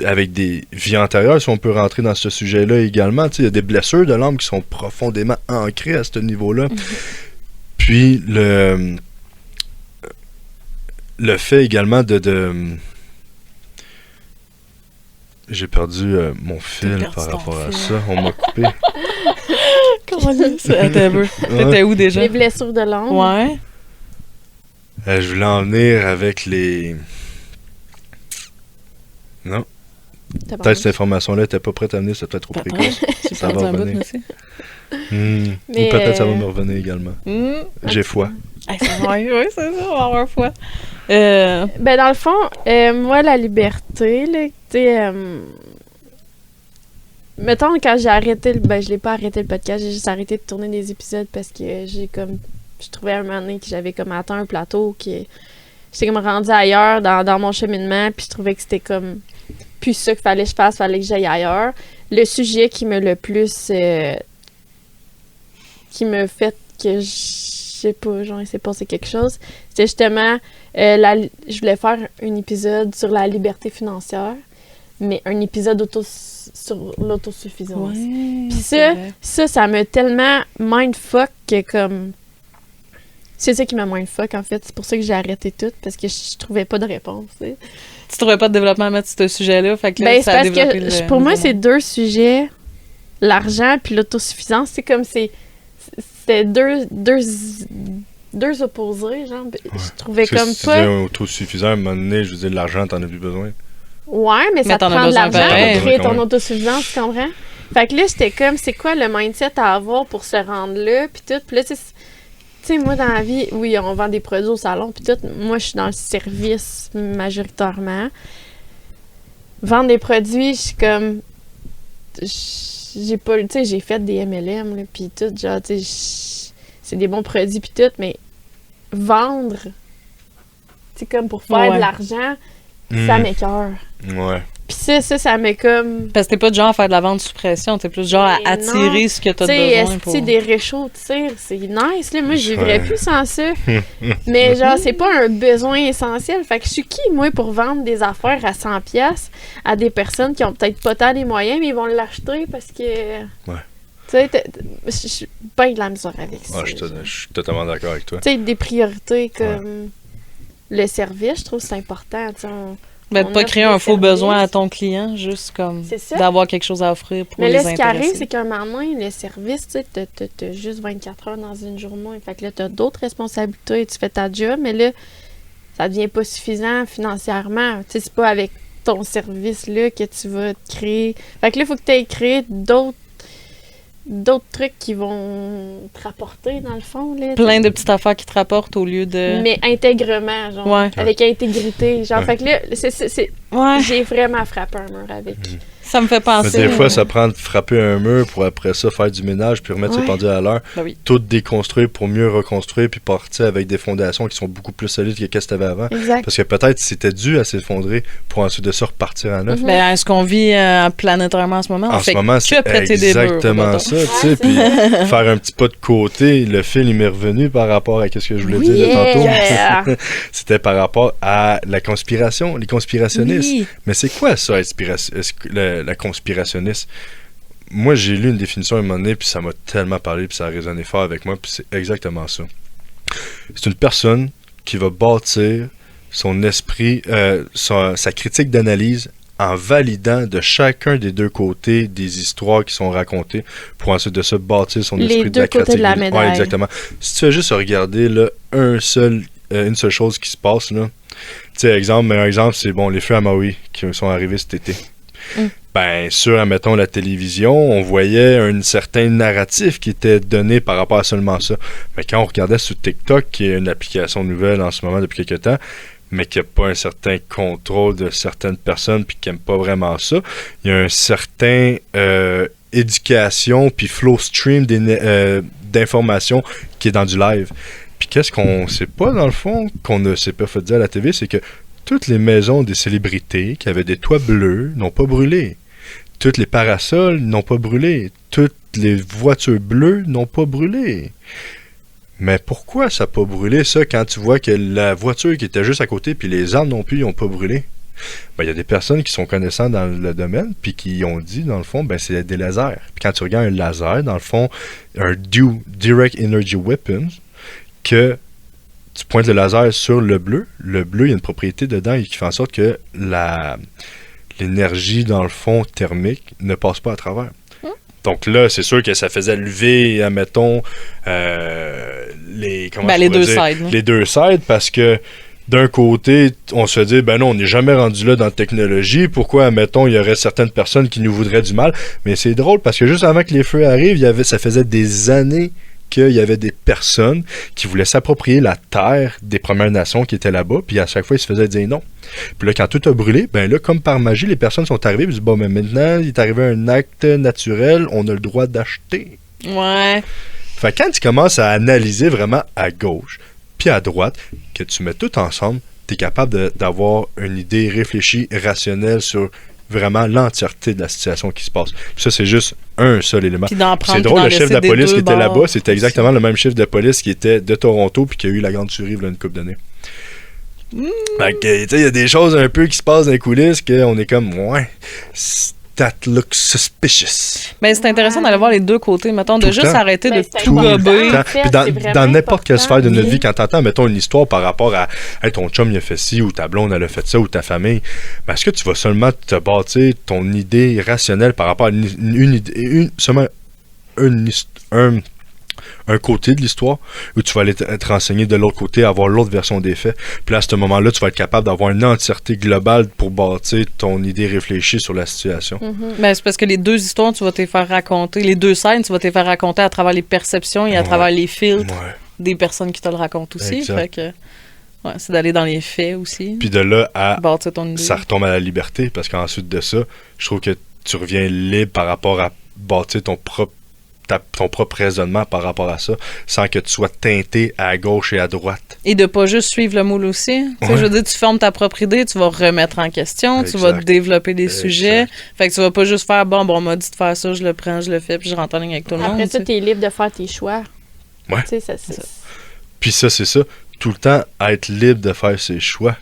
Avec des vies antérieures, si on peut rentrer dans ce sujet-là également, il y a des blessures de l'âme qui sont profondément ancrées à ce niveau-là. Puis le fait également de j'ai perdu mon fil par rapport à ça. On m'a coupé. Comment dire ça? T'étais où déjà? Les blessures de l'âme. Ouais. Je voulais en venir avec les... Non. Peut-être cette information-là n'était pas prête à venir, c'était peut-être trop précoce. Ça va revenir. Ou peut-être ça va me revenir également. J'ai foi. Oui, c'est ça, on va avoir foi. Ben, dans le fond, moi, la liberté, là, tu sais... mettons, quand j'ai arrêté... je l'ai pas arrêté le podcast, j'ai juste arrêté de tourner des épisodes parce que je trouvais à un moment donné que j'avais comme atteint un plateau, que j'étais comme rendue ailleurs dans mon cheminement, puis je trouvais que c'était comme... plus ça qu'il fallait que je fasse, fallait que j'aille ailleurs. Le sujet qui m'a le plus... qui m'a fait que je sais pas, genre, il s'est passé quelque chose, c'était justement... je voulais faire un épisode sur la liberté financière, mais un épisode sur l'autosuffisance. Ouais, puis ça m'a tellement mindfuck que comme... C'est ça qui m'a mindfuck, en fait. C'est pour ça que j'ai arrêté tout, parce que je trouvais pas de réponse, tu sais. Tu trouvais pas de développement à mettre sur ce sujet-là, fait que là, ça a développé que pour moi, c'est deux sujets, l'argent puis l'autosuffisance. C'est comme c'était deux opposés, genre. Je trouvais comme si pas... tu es autosuffisant, à un moment donné, je veux dire, l'argent, t'en as plus besoin. Ouais, mais ça te t'en as prend de besoin l'argent pareil. pour créer ton autosuffisance, tu comprends? Fait que là, j'étais comme, c'est quoi le mindset à avoir pour se rendre là, puis tout. Puis là, tu sais, moi, dans la vie, oui, on vend des produits au salon, puis tout. Moi, je suis dans le service majoritairement. Vendre des produits, je suis comme... J'ai pas... Tu sais, j'ai fait des MLM, là, puis tout, genre, tu sais, c'est des bons produits, puis tout, mais vendre, tu sais, comme pour faire de l'argent, ça m'écoeure. Ouais. Puis ça m'est comme... Parce que t'es pas du genre à faire de la vente sous pression, t'es plus genre à attirer ce que t'as besoin pour... Tu sais, des réchauds de tir, c'est nice, là. Moi, je vivrais plus sans ça. Mais genre, c'est pas un besoin essentiel. Fait que je suis qui, moi, pour vendre des affaires à 100$ à des personnes qui ont peut-être pas tant les moyens, mais ils vont l'acheter parce que... Ouais. Tu sais, je suis bien de la misère avec ça. Je suis totalement d'accord avec toi. Tu sais, des priorités comme le service, je trouve que c'est important. De pas créer un faux besoin à ton client, juste comme d'avoir quelque chose à offrir pour les intéresser. Mais là, ce qui arrive, c'est qu'un moment, le service, tu sais, t'as juste 24 heures dans une journée. Fait que là, t'as d'autres responsabilités, tu fais ta job, mais là, ça devient pas suffisant financièrement. Tu sais, c'est pas avec ton service-là que tu vas te créer. Fait que là, il faut que tu aies créé d'autres trucs qui vont te rapporter, dans le fond. Là, plein de petites affaires qui te rapportent au lieu de... Mais intègrement, genre, avec intégrité. Genre, fait que là, j'ai vraiment frappé un mur avec. Ça me fait penser... Mais des fois, ça prend de frapper un mur pour après ça faire du ménage puis remettre ses pendules à l'heure. Ben oui. Tout déconstruire pour mieux reconstruire puis partir avec des fondations qui sont beaucoup plus solides que ce que tu avais avant. Exact. Parce que peut-être c'était dû à s'effondrer pour ensuite de ça repartir à neuf. Ben, est-ce qu'on vit planétairement en ce moment? En ce moment, c'est exactement ça. Tu sais, puis faire un petit pas de côté, le fil il m'est revenu par rapport à ce que je voulais dire tantôt. C'était par rapport à la conspiration, les conspirationnistes. Oui. Mais c'est quoi ça, la conspirationniste? Moi, j'ai lu une définition à un moment donné, puis ça m'a tellement parlé, puis ça a résonné fort avec moi, puis c'est exactement ça. C'est une personne qui va bâtir son esprit, sa critique d'analyse en validant de chacun des deux côtés des histoires qui sont racontées pour ensuite de se bâtir son esprit de la critique. Les deux côtés de la médaille. Ouais, exactement. Si tu fais juste regarder là, une seule chose qui se passe, là, tu sais, meilleur exemple, c'est les feux à Maui qui sont arrivés cet été. Ben, sur, admettons, la télévision, on voyait un certain narratif qui était donné par rapport à seulement ça. Mais quand on regardait sur TikTok, qui est une application nouvelle en ce moment depuis quelques temps, mais qui n'a pas un certain contrôle de certaines personnes puis qui n'aiment pas vraiment ça, il y a un certain éducation puis flow stream d'informations qui est dans du live. Puis qu'est-ce qu'on sait pas, dans le fond, qu'on ne s'est pas fait dire à la TV, c'est que toutes les maisons des célébrités qui avaient des toits bleus n'ont pas brûlé. Toutes les parasols n'ont pas brûlé. Toutes les voitures bleues n'ont pas brûlé. Mais pourquoi ça n'a pas brûlé, ça, quand tu vois que la voiture qui était juste à côté puis les arbres non plus, ils n'ont pas brûlé? Ben, il y a des personnes qui sont connaissantes dans le domaine puis qui ont dit, dans le fond, ben, c'est des lasers. Puis quand tu regardes un laser, dans le fond, un Direct Energy Weapon, que tu pointes le laser sur le bleu, il y a une propriété dedans qui fait en sorte que l'énergie, dans le fond, thermique ne passe pas à travers. Donc là, c'est sûr que ça faisait lever, admettons, les deux sides, parce que d'un côté, on se dit, ben non, on n'est jamais rendu là dans la technologie. Pourquoi, admettons, il y aurait certaines personnes qui nous voudraient du mal? Mais c'est drôle, parce que juste avant que les feux arrivent, ça faisait des années qu'il y avait des personnes qui voulaient s'approprier la terre des Premières Nations qui étaient là-bas, puis à chaque fois, ils se faisaient dire non. Puis là, quand tout a brûlé, ben là, comme par magie, les personnes sont arrivées, puis ils disent, bon, mais maintenant, il est arrivé un acte naturel, on a le droit d'acheter. Ouais. Fait que quand tu commences à analyser vraiment à gauche, puis à droite, que tu mets tout ensemble, tu es capable d'avoir une idée réfléchie, rationnelle sur vraiment l'entièreté de la situation qui se passe. Puis ça, c'est juste un seul élément. C'est drôle, le chef de la police qui était là-bas, c'était exactement le même chef de police qui était de Toronto puis qui a eu la grande tuerie il y a une couple d'années. Fait que, tu sais, il y a des choses un peu qui se passent dans les coulisses qu'on est comme, ouais, that looks suspicious. Mais c'est intéressant d'aller voir les deux côtés, mettons, de juste arrêter de tout gober. Puis dans n'importe quelle sphère de notre vie, quand t'entends, mettons, une histoire par rapport à hey, ton chum il a fait ci, ou ta blonde elle a fait ça, ou ta famille, ben, est-ce que tu vas seulement te bâtir ton idée rationnelle par rapport à une idée, seulement un côté de l'histoire, ou tu vas aller te renseigner de l'autre côté, avoir l'autre version des faits. Puis là, à ce moment-là, tu vas être capable d'avoir une entièreté globale pour bâtir ton idée réfléchie sur la situation. Ben, c'est parce que les deux histoires, tu vas te faire raconter, les deux scènes, tu vas te faire raconter à travers les perceptions et à travers les filtres des personnes qui te le racontent aussi. Fait que, c'est d'aller dans les faits aussi. Puis de là à bâtir ton idée. Ça retombe à la liberté, parce qu'ensuite de ça, je trouve que tu reviens libre par rapport à bâtir ton propre raisonnement par rapport à ça, sans que tu sois teinté à gauche et à droite. Et de pas juste suivre le moule aussi. Je veux dire, tu formes ta propre idée, tu vas remettre en question, tu vas développer des sujets. Fait que tu vas pas juste faire, bon, on m'a dit de faire ça, je le prends, je le fais, puis je rentre en ligne avec tout le monde. Après ça, tu es libre de faire tes choix. Ouais. Tu sais, ça. Puis ça, c'est ça. Tout le temps, être libre de faire ses choix.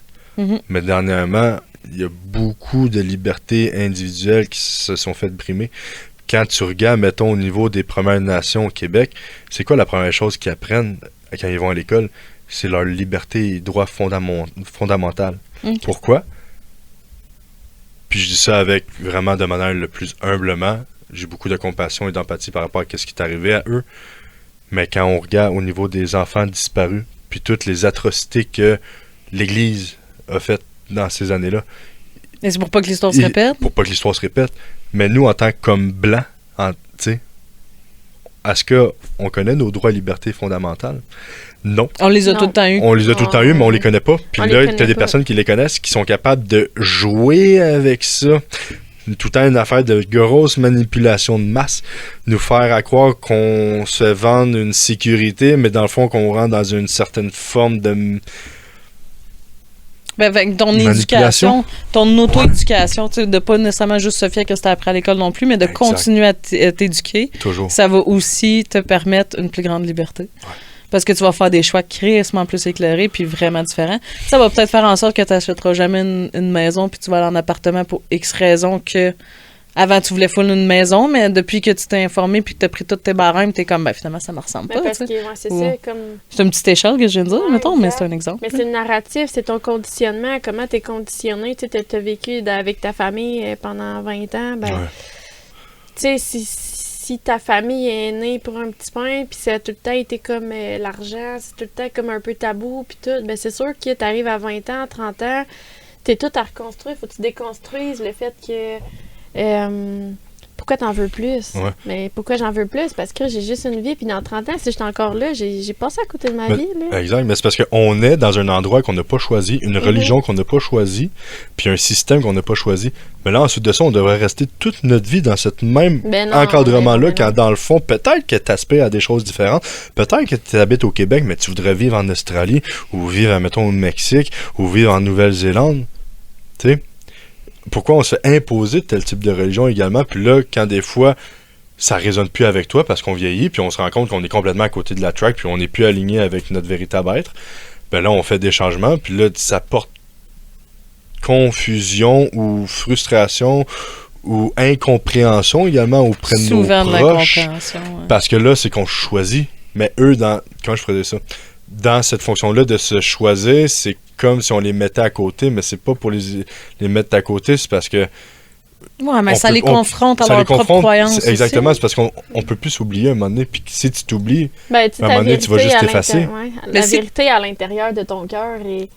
Mais dernièrement, il y a beaucoup de libertés individuelles qui se sont faites brimer. quand tu regardes, mettons, au niveau des Premières Nations au Québec, c'est quoi la première chose qu'ils apprennent quand ils vont à l'école? C'est leur liberté et droit fondamental. Ok. Pourquoi? Puis je dis ça avec vraiment de manière le plus humblement. J'ai beaucoup de compassion et d'empathie par rapport à ce qui est arrivé à eux. Mais quand on regarde au niveau des enfants disparus, puis toutes les atrocités que l'Église a faites dans ces années-là, Et c'est pour pas que l'histoire se répète? pour pas que l'histoire se répète. Mais nous, en tant que comme blancs, tu sais, est-ce qu'on connaît nos droits et libertés fondamentales? Non. On les a Non. tout le temps eu. On les a tout le temps eu, mais on les connaît pas. Puis On les là, connaît t'as des pas. personnes qui les connaissent, qui sont capables de jouer avec ça. Tout le temps une affaire de grosse manipulation de masse. Nous faire à croire qu'on se vende une sécurité, mais dans le fond, qu'on rentre dans une certaine forme de... Ben, avec ton Manipulation. éducation, ton auto-éducation, tu sais, de pas nécessairement juste se fier à ce que tu as appris à l'école non plus, mais de Exact. continuer à t'éduquer, Toujours. ça va aussi te permettre une plus grande liberté. Parce que tu vas faire des choix crissement plus éclairés puis vraiment différents. Ça va peut-être faire en sorte que tu n'achèteras jamais une maison puis tu vas aller en appartement pour X raisons que avant tu voulais full une maison, mais depuis que tu t'es informé puis que tu as pris toutes tes barèmes, tu es comme, ben finalement, ça me ressemble Ben, pas. parce tu que sais. c'est Ou- ça, comme... C'est une petite échelle que je viens de dire, Ouais, mettons, mais exact. c'est un exemple. Mais c'est le narratif, c'est ton conditionnement, comment t'es conditionné, tu sais, t'as vécu avec ta famille pendant 20 ans, ben, Ouais. tu sais, si ta famille est née pour un petit pain, puis ça a tout le temps été comme l'argent, c'est tout le temps comme un peu tabou, puis tout, ben c'est sûr que t'arrives à 20 ans, 30 ans, t'es tout à reconstruire, faut que tu déconstruises le fait que... pourquoi t'en veux plus? Ouais. Mais pourquoi j'en veux plus? Parce que j'ai juste une vie, puis dans 30 ans, si j'étais encore là, j'ai passé à côté de ma Mais- vie, là. Exact, mais c'est parce qu'on est dans un endroit qu'on n'a pas choisi, une religion qu'on n'a pas choisi, puis un système qu'on n'a pas choisi. Mais là, ensuite de ça, on devrait rester toute notre vie dans ce même Ben non, encadrement-là, ben non. quand dans le fond, peut-être que tu aspires à des choses différentes, peut-être que tu habites au Québec, mais tu voudrais vivre en Australie, ou vivre, mettons, au Mexique, ou vivre en Nouvelle-Zélande. Tu sais? Pourquoi on se fait imposer tel type de religion également, puis là, quand des fois, ça résonne plus avec toi parce qu'on vieillit, puis on se rend compte qu'on est complètement à côté de la track, puis on n'est plus aligné avec notre véritable être, ben là, on fait des changements, puis là, ça porte confusion ou frustration ou incompréhension également auprès de Souvent de nos proches. l'incompréhension. Ouais. Parce que là, c'est qu'on choisit. Mais eux, comment je faisais ça? Dans cette fonction-là de se choisir, c'est comme si on les mettait à côté, mais c'est pas pour les mettre à côté, c'est parce que Ouais, mais on ça peut- les on- confronte à ça leur les propre confronte. croyance. C'est- Exactement, aussi. c'est parce qu'on peut plus s'oublier à un moment donné, puis si tu t'oublies, Ben, tu sais, À un ta moment donné, tu vas vérité juste à t'effacer. l'intérieur, ouais. Mais La si- vérité à l'intérieur de ton cœur et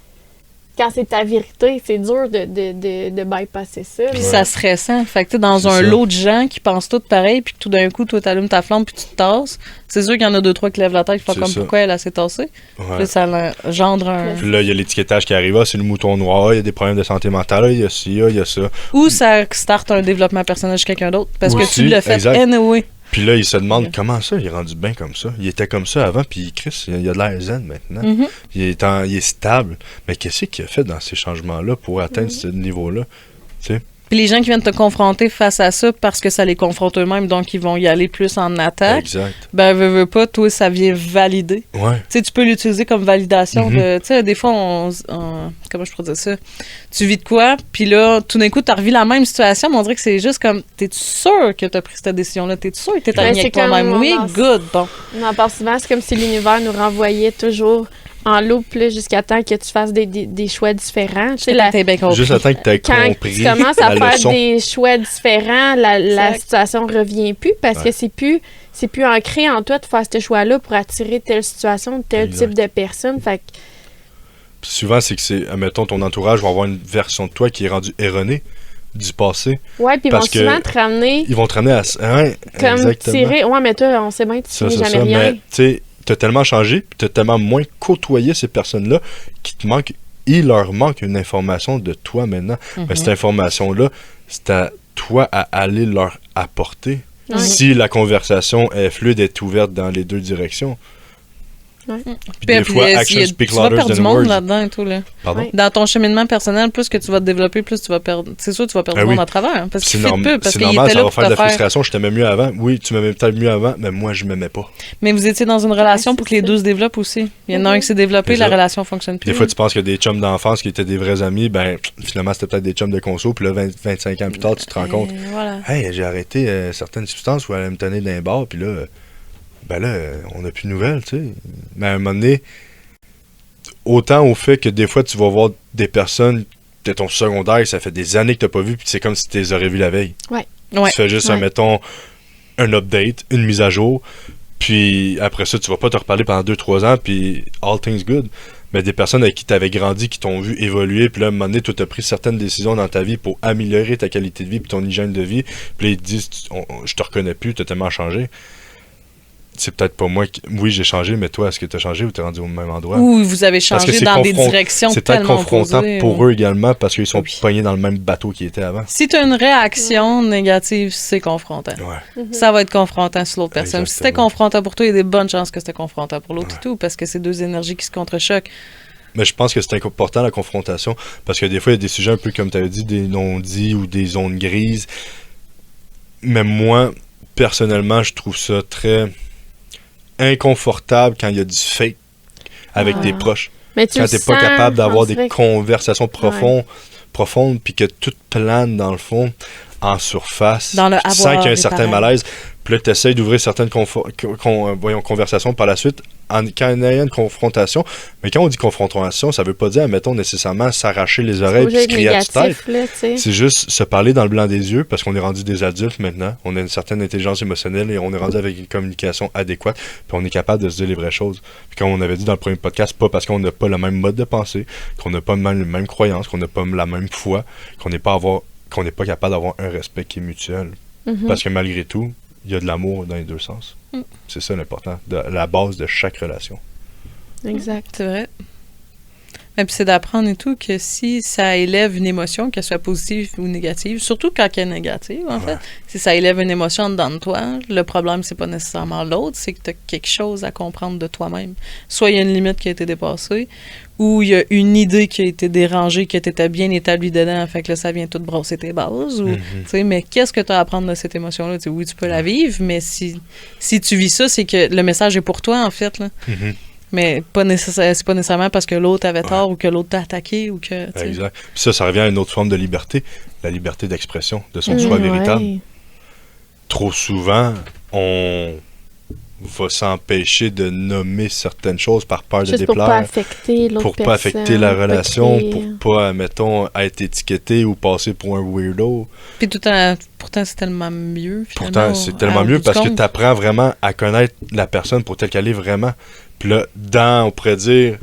quand c'est ta vérité, c'est dur de bypasser ça. Puis là. ça se ressent. Fait que tu sais, dans C'est un ça. lot de gens qui pensent tout pareil, puis que tout d'un coup, toi, t'allumes ta flamme, puis tu te tasses, c'est sûr qu'il y en a deux, trois qui lèvent la tête, qui font C'est comme ça. pourquoi elle s'est tassée. ouais. Puis là, ça engendre un. Puis là, il y a l'étiquetage qui arrive, c'est le mouton noir, il y a des problèmes de santé mentale, il y a ci, il y a ça. Ou ça starte un développement personnel chez quelqu'un d'autre. Parce que Aussi, tu l'as fait exact. anyway. Puis là, il se demande Ok. comment ça, il est rendu bien comme ça. Il était comme ça avant, puis Chris, il a de l'air zen maintenant. Mhm. Il est stable. Mais qu'est-ce qu'il a fait dans ces changements-là pour atteindre ce niveau-là? Puis les gens qui viennent te confronter face à ça parce que ça les confronte eux-mêmes, donc ils vont y aller plus en attaque, Exact. ben veux pas, toi, ça vient valider. Ouais. Tu sais, tu peux l'utiliser comme validation Mhm. de... Tu sais, des fois, comment je pourrais dire ça? Tu vis de quoi, puis là, tout d'un coup, tu revis la même situation, mais on dirait que c'est juste comme... T'es-tu sûr que t'as pris cette décision-là? T'es-tu sûr que t'es Ben, aligné c'est avec toi-même? comme Oui, on en- good, bon. On en parle souvent, c'est comme si l'univers nous renvoyait toujours en loupe là, jusqu'à temps que tu fasses des choix différents. Tu sais, T'as bien compris. Juste attends que tu aies quand compris tu commences à la faire leçon. des choix différents, la Exact. situation revient plus parce que Ouais. c'est plus ancré en toi de faire ce choix-là pour attirer telle situation, tel Exact. type de personne. Fait que Puis souvent, c'est que admettons, ton entourage va avoir une version de toi qui est rendue erronée du passé. ouais, puis ils vont Parce que souvent te ramener Ils vont te ramener à... Ouais, comme exactement. tirer. Ouais, mais toi, on sait bien que tu Ça, finis c'est jamais ça. rien. Mais tu sais, t'as tellement changé, puis t'as tellement moins côtoyé ces personnes-là qu'il te manque, il leur manque une information de toi maintenant. Mhm. Mais cette information-là, c'est à toi à aller leur apporter. Ouais. Si la conversation est fluide, est ouverte dans les deux directions. Puis des fois, actions speak tu vas louder perdre du than monde words. là-dedans et tout. Là. Pardon? Ouais. Dans ton cheminement personnel, plus que tu vas te développer, plus tu vas perdre. C'est sûr, tu vas perdre Ah du oui. monde à travers. Hein, parce C'est qu'il fait peu, parce c'est qu'il normal, était ça là va pour faire de te la faire. frustration. Je t'aimais mieux avant. Oui, tu m'aimais peut-être mieux avant, mais moi, je m'aimais pas. Mais vous étiez dans une relation pour que les c'est ça. deux se développent aussi. Il y en a un qui s'est développé, C'est la ça. relation fonctionne plus. Des fois, tu penses que des chums d'enfance qui étaient des vrais amis, ben, finalement, c'était peut-être des chums de conso, puis là, 25 ans plus tard, tu te rends compte. Voilà. Hey, j'ai arrêté certaines substances où elle allait me tenir d'un bar, puis là, ben là, on n'a plus de nouvelles, tu sais. Mais à un moment donné, autant au fait que des fois, tu vas voir des personnes de ton secondaire, ça fait des années que tu n'as pas vu, puis c'est comme si tu les aurais vus la veille. Ouais. Tu fais juste, mettons, un update, une mise à jour, puis après ça, tu vas pas te reparler pendant 2-3 ans, puis all things good. Mais des personnes avec qui tu avais grandi, qui t'ont vu évoluer, puis là, à un moment donné, tu as pris certaines décisions dans ta vie pour améliorer ta qualité de vie puis ton hygiène de vie, puis là, ils te disent je te reconnais plus, tu as tellement changé. C'est peut-être pas moi qui... Oui, j'ai changé, mais toi, est-ce que tu as changé ou tu es rendu au même endroit? Ou vous avez Parce que changé c'est dans des directions c'est peut-être tellement confrontant opposées, pour eux également parce qu'ils sont Oui. pognés dans le même bateau qu'ils étaient avant. Si tu as une réaction négative, c'est confrontant. Ouais. Ça va être confrontant sur l'autre personne. Si c'était Exactement. confrontant pour toi, il y a des bonnes chances que c'était confrontant pour l'autre et tout, parce que c'est deux énergies qui se contrechoquent. Mais je pense que c'est important la confrontation parce que des fois, il y a des sujets un peu comme tu avais dit, des non-dits ou des zones grises. Mais moi, personnellement, je trouve ça très inconfortable quand il y a du fake avec tes proches. Mais tu Quand le t'es pas sens, capable d'avoir on des dirait que- conversations profondes puis que tout plane dans le fond en surface, Dans le puis tu avoir sens qu'il y a un est certain pareil. malaise, puis là tu essaies d'ouvrir certaines conversations par la suite quand il y a une confrontation. Mais quand on dit confrontation, ça veut pas dire, admettons, nécessairement s'arracher les C'est oreilles obligé puis se d'être crier à tue-tête. négatif, là, tu sais. C'est juste se parler dans le blanc des yeux parce qu'on est rendu des adultes maintenant. On a une certaine intelligence émotionnelle et on est rendu avec une communication adéquate. Puis on est capable de se dire les vraies choses. Puis comme on avait dit dans le premier podcast, pas parce qu'on n'a pas le même mode de pensée, qu'on n'a pas les mêmes croyances, qu'on n'a pas la même foi, qu'on n'est pas capable d'avoir un respect qui est mutuel. Mhm. Parce que malgré tout, il y a de l'amour dans les deux sens. C'est ça l'important, la base de chaque relation. Exact. C'est vrai. Et puis c'est d'apprendre et tout que si ça élève une émotion, qu'elle soit positive ou négative, surtout quand elle est négative, en fait, si ça élève une émotion dedans de toi, le problème, c'est pas nécessairement l'autre, c'est que tu as quelque chose à comprendre de toi-même. Soit il y a une limite qui a été dépassée, ou il y a une idée qui a été dérangée, que tu étais bien établi dedans, fait que là, ça vient tout brosser tes bases. Ou, tu sais, mais qu'est-ce que tu as à apprendre de cette émotion-là? Tu sais, oui, tu peux la vivre, mais si tu vis ça, c'est que le message est pour toi, en fait. Là. Mais c'est pas nécessairement parce que l'autre avait tort ou que l'autre t'a attaqué ou que. tu sais. Exact. Puis ça revient à une autre forme de liberté, la liberté d'expression, de son soi véritable. Ouais. Trop souvent, on va s'empêcher de nommer certaines choses par peur de Juste pour déplaire, pas affecter l'autre pour personne. pas affecter la relation, créer- pour pas, mettons, être étiqueté ou passer pour un weirdo. Puis pourtant, c'est tellement mieux. Pourtant, finalement, c'est tellement au mieux bout du parce que compte. tu apprends vraiment à connaître la personne pour telle qu'elle est vraiment. Puis là, on pourrait dire,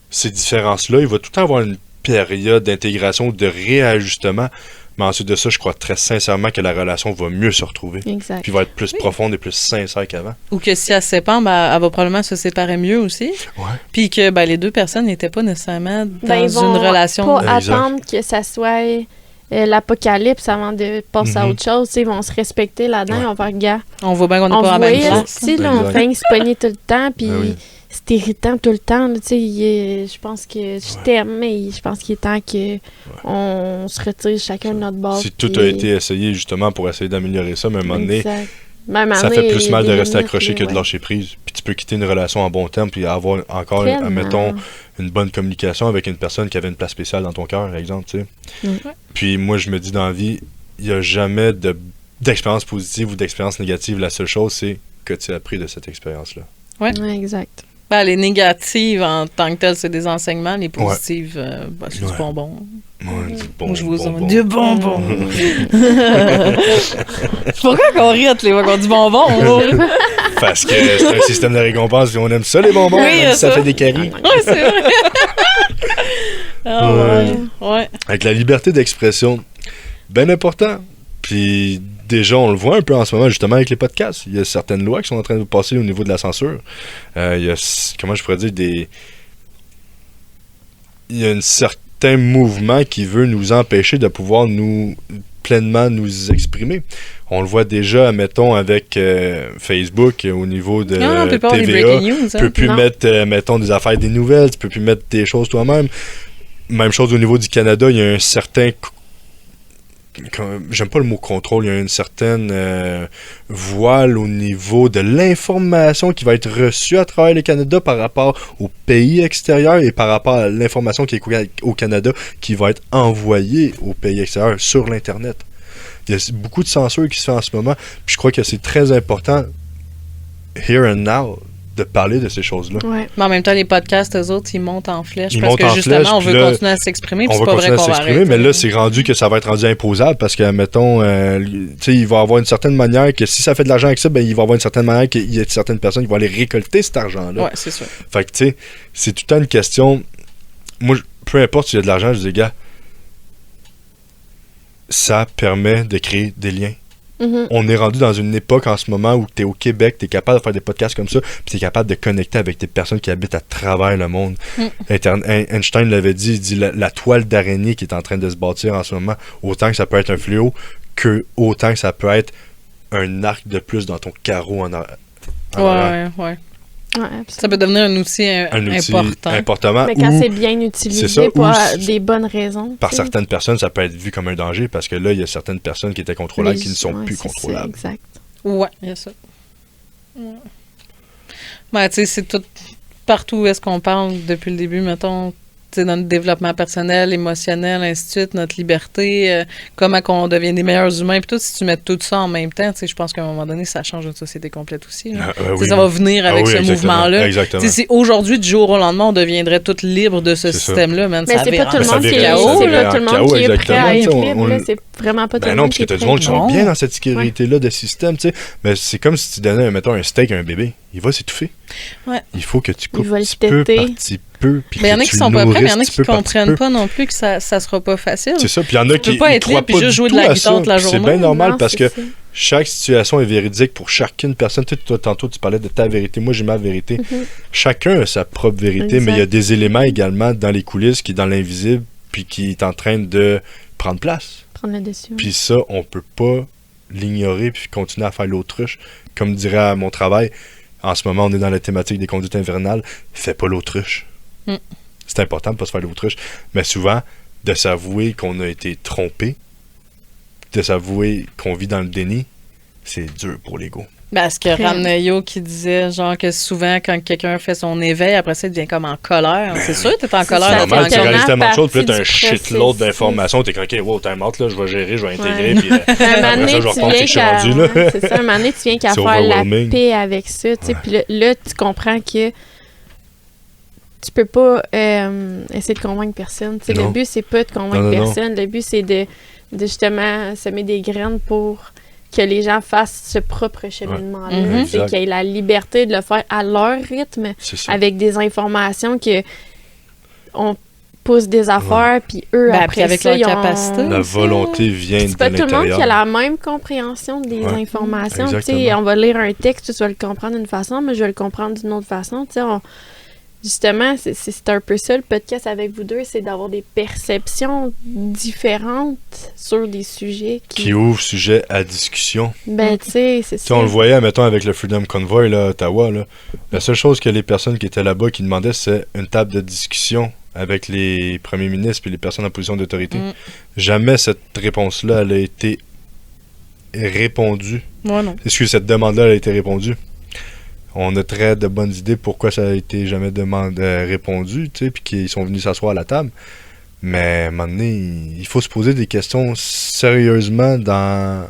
ces différences-là, il va tout le temps avoir une période d'intégration, de réajustement. Mais ensuite de ça, je crois très sincèrement que la relation va mieux se retrouver. Exact. Puis va être plus profonde et plus sincère qu'avant. Ou que si elle se sépare, ben, elle va probablement se séparer mieux aussi. Ouais. Puis que ben, les deux personnes n'étaient pas nécessairement dans Ben, ils vont une relation. pas Exact. attendre que ça soit l'apocalypse avant de passer à autre chose. Tu sais, ils vont se respecter là-dedans. Ouais. On va regarder. On voit bien qu'on n'est On pas à la même voyait, place. tu sais, là, on Exact. fait se pogner tout le temps, puis Ben oui. c'est irritant tout le temps. là, Tu sais, je pense que je t'aime, mais je pense qu'il est temps que on se retire chacun de notre bord. Si tout puis- a été essayé justement pour essayer d'améliorer ça, mais à un moment donné, Exact. Même ça année, fait il plus y a mal des de rester limites, accroché là, que de ouais. lâcher prise. Puis tu peux quitter une relation en bon terme puis avoir encore, Tellement. admettons, une bonne communication avec une personne qui avait une place spéciale dans ton cœur, par exemple, tu sais. Ouais. Puis moi, je me dis dans la vie, il n'y a jamais d'expérience positive ou d'expérience négative. La seule chose, c'est que tu as appris de cette expérience-là. Ouais, exact. Ben, les négatives, en tant que telles, c'est des enseignements. Les positives, ben, c'est du Ouais. bonbon. Ouais, du bon, Moi, je vous bonbon. du bonbon. Pourquoi qu'on rit entre les fois qu'on dit bonbon? Parce que c'est un système de récompense, puis on aime ça, les bonbons, Oui, même si ça ça. fait des caries. Ouais, c'est vrai. Ah, ouais. Ouais. Avec la liberté d'expression, bien important. Puis déjà, on le voit un peu en ce moment, justement, avec les podcasts. Il y a certaines lois qui sont en train de passer au niveau de la censure. Il y a, comment je pourrais dire, il y a un certain mouvement qui veut nous empêcher de pouvoir nous pleinement nous exprimer. On le voit déjà, mettons, avec Facebook, au niveau de on peut pas avoir des TVA. breaking news. Tu peux plus mettre, mettons, des affaires, des nouvelles, tu peux plus mettre des choses toi-même. Même chose au niveau du Canada, il y a un certain... J'aime pas le mot contrôle, il y a une certaine voile au niveau de l'information qui va être reçue à travers le Canada par rapport aux pays extérieurs et par rapport à l'information qui est au Canada qui va être envoyée aux pays extérieurs sur l'Internet. Il y a beaucoup de censure qui se fait en ce moment, puis je crois que c'est très important, here and now, de parler de ces choses-là. Ouais. Mais en même temps, les podcasts, eux autres, ils montent en flèche Ils parce montent que en justement, flèche, on puis veut là, continuer à s'exprimer, puis on c'est va pas vrai continuer à qu'on va s'exprimer, arrêter. mais là, c'est rendu que ça va être rendu imposable parce que, mettons, tu sais, il va avoir une certaine manière que si ça fait de l'argent avec ça, ben, il va avoir une certaine manière qu'il y a certaines personnes qui vont aller récolter cet argent-là. Ouais, c'est sûr. Fait que, tu sais, c'est tout le temps une question. Moi, peu importe s'il y a de l'argent, je dis, gars, ça permet de créer des liens. Mhm. On est rendu dans une époque en ce moment où tu es au Québec, tu es capable de faire des podcasts comme ça, puis tu es capable de connecter avec des personnes qui habitent à travers le monde. Einstein l'avait dit, il dit la toile d'araignée qui est en train de se bâtir en ce moment, autant que ça peut être un fléau, que autant que ça peut être un arc de plus dans ton carreau en arrière. Ouais. Ouais, Ça peut devenir un outil important. Importantement. mais quand ou c'est bien c'est ça, utilisé ou pour c'est- des bonnes raisons. par tu sais. certaines personnes, ça peut être vu comme un danger parce que là, il y a certaines personnes qui étaient contrôlables qui ne sont Ouais, plus c'est ça, contrôlables. exact. Ouais, il y a ça. Ouais. Ben, tu sais, c'est tout partout où est-ce qu'on parle depuis le début, mettons, tu sais, dans notre développement personnel, émotionnel, ainsi de suite, notre liberté, comment qu'on devient des meilleurs humains, puis tout, si tu mets tout ça en même temps, tu sais, je pense qu'à un moment donné, ça change une société complète aussi. Là. Tu sais, Oui. ça va venir avec ce exactement, mouvement-là. Exactement. Tu sais, si aujourd'hui, du jour au lendemain, on deviendrait tous libres de ce C'est ça. système-là, man, Mais ça c'est pas tout le ça monde qui est virait- ça c'est virait pas en tout le chaos, monde qui est prêt à exactement. être Tu sais, libre. on- Là, c'est vraiment pas tout Ben le non, monde parce qui que est t'as du monde qui prêt. sont Non. bien dans cette sécurité-là de système, tu sais. Mais c'est comme si tu donnais, mettons, un steak à un bébé. Il va s'étouffer. Ouais. Il faut que tu coupes va le petit peu téter. par petit peu. Mais il y en a qui sont pas prêts, mais il y en a qui comprennent pas non plus que ça sera pas facile. C'est ça. Puis il y en a Tu peux qui pas ils être croient libre puis pas juste du jouer de tout la à guitare ça. toute la Puis C'est journée. bien normal Non, parce que c'est ça. chaque situation est véridique pour chacune personne. Tu sais, toi, tantôt, tu parlais de ta vérité. Moi, j'ai ma vérité. Mhm. Chacun a sa propre vérité, Exact. mais il y a des éléments également dans les coulisses qui est dans l'invisible puis qui est en train de prendre place. Prendre le dessus. Puis ça, on peut pas l'ignorer puis continuer à faire l'autruche. Comme dirait à mon travail, en ce moment, on est dans la thématique des conduites invernales. Fais pas l'autruche. Mm. C'est important de pas se faire l'autruche. Mais souvent, de s'avouer qu'on a été trompé, de s'avouer qu'on vit dans le déni, c'est dur pour l'ego. Ben, ce que Très. Ramneyo qui disait, genre que souvent, quand quelqu'un fait son éveil, après ça, il devient comme en colère. C'est sûr que t'es en C'est colère. ça, là, C'est normal, t'es tu en tellement réalises tellement de choses, puis là, t'as un partie du shitload processus. d'informations, t'es comme, OK, wow, time out, là, je vais gérer, je vais intégrer, Ouais. puis Un après moment ça, donné, je tu reprends ce que viens je suis rendu, là. qu'à... c'est ça, un moment donné, tu viens qu'à C'est faire la overwhelming. paix avec ça, tu sais, Ouais. puis là, tu comprends que tu peux pas essayer de convaincre personne, tu sais, le Non. but, c'est pas de convaincre Non, non, non. personne, le but, c'est de justement semer des graines pour que les gens fassent ce propre cheminement-là, Ouais. tu sais, Exact. qu'ils aient la liberté de le faire à leur rythme, C'est ça. avec des informations que on pousse des affaires, puis eux, Ben, puis après avec ça, leur ils ont... capacité. La volonté vient c'est de pas tout le monde qui a l'intérieur. la même compréhension des Ouais, informations. Tu sais, exactement. on va lire un texte, tu vas le comprendre d'une façon, mais je vais le comprendre d'une autre façon. Tu sais, justement, c'est un peu ça le podcast avec vous deux, c'est d'avoir des perceptions différentes sur des sujets Qui ouvre sujet à discussion. Ben, tu sais, c'est Tu sais, ça. on le voyait, mettons, avec le Freedom Convoy, là, à Ottawa, là. La seule chose que les personnes qui étaient là-bas qui demandaient, c'est une table de discussion avec les premiers ministres et les personnes en position d'autorité. Mm. Jamais cette réponse-là, elle a été répondue. Ouais, non. Est-ce que cette demande-là elle a été répondue? On a très de bonnes idées pourquoi ça a été jamais répondu, tu sais, puis qu'ils sont venus s'asseoir à la table. Mais à un moment donné, il faut se poser des questions sérieusement dans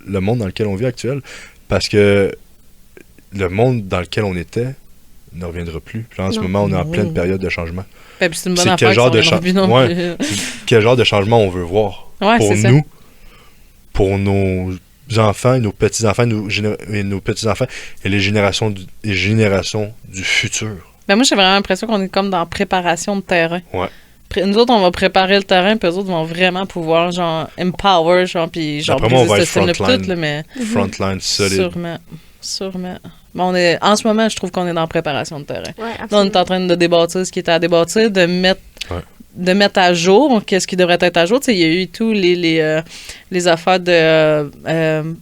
le monde dans lequel on vit actuel. Parce que le monde dans lequel on était ne reviendra plus. Puis là, en ce Non. moment, on est en Non. pleine période de changement. Ben, puis c'est une bonne C'est affaire quel genre qu'ils de sont champ- revenus non Ouais. plus. Quel genre de changement on veut voir? Ouais, Pour c'est ça. nous, pour nos enfants et nos petits-enfants et nos petits-enfants et les générations du futur. Ben, moi, j'ai vraiment l'impression qu'on est comme dans préparation de terrain. Ouais. Nous autres, on va préparer le terrain, puis eux autres vont vraiment pouvoir, genre, empower, genre, puis genre, D'après moi, on briser va ce être système-là, frontline. tout, là, mais Frontline solide. sûrement. Bon, en ce moment, je trouve qu'on est dans préparation de terrain. Ouais, Là, on est absolument. en train de débâtir ce qui était à débâtir, de mettre Ouais. de mettre à jour qu'est-ce qui devrait être à jour. Tu sais, il y a eu tous les affaires de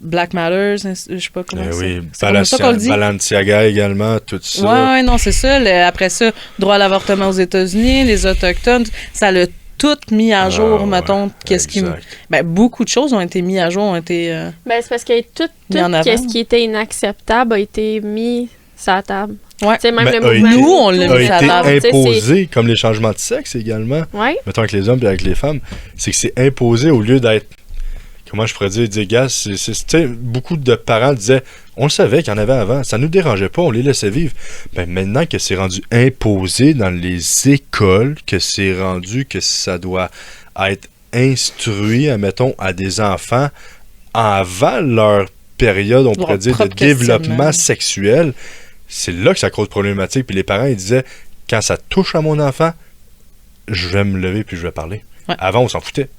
Black Matters, je sais pas comment oui, c'est comme ça qu'on le dit. Balenciaga également, tout ça. Ouais, non, c'est ça. Après ça, droit à l'avortement aux États-Unis, les Autochtones, ça l'a tout mis à jour, mettons, qu'est-ce qui... Ben, beaucoup de choses ont été mis à jour, ont été... Ben, c'est parce que tout ce qui était inacceptable a été mis sur la table. Ouais. T'sais, même Ben, le mouvement... Nous, on l'a mis a sur la été table. imposé, comme les changements de sexe également, mettons avec les hommes et avec les femmes, c'est que c'est imposé au lieu d'être... Comment je pourrais dire, gars, beaucoup de parents disaient, on le savait qu'il y en avait avant, ça nous dérangeait pas, on les laissait vivre. Ben maintenant que c'est rendu imposé dans les écoles, que c'est rendu que ça doit être instruit, admettons, à des enfants avant leur période, on pourrait dire, de développement sexuel, c'est là que ça cause problématique. Puis les parents, ils disaient, quand ça touche à mon enfant, je vais me lever puis je vais parler. Ouais. Avant, on s'en foutait.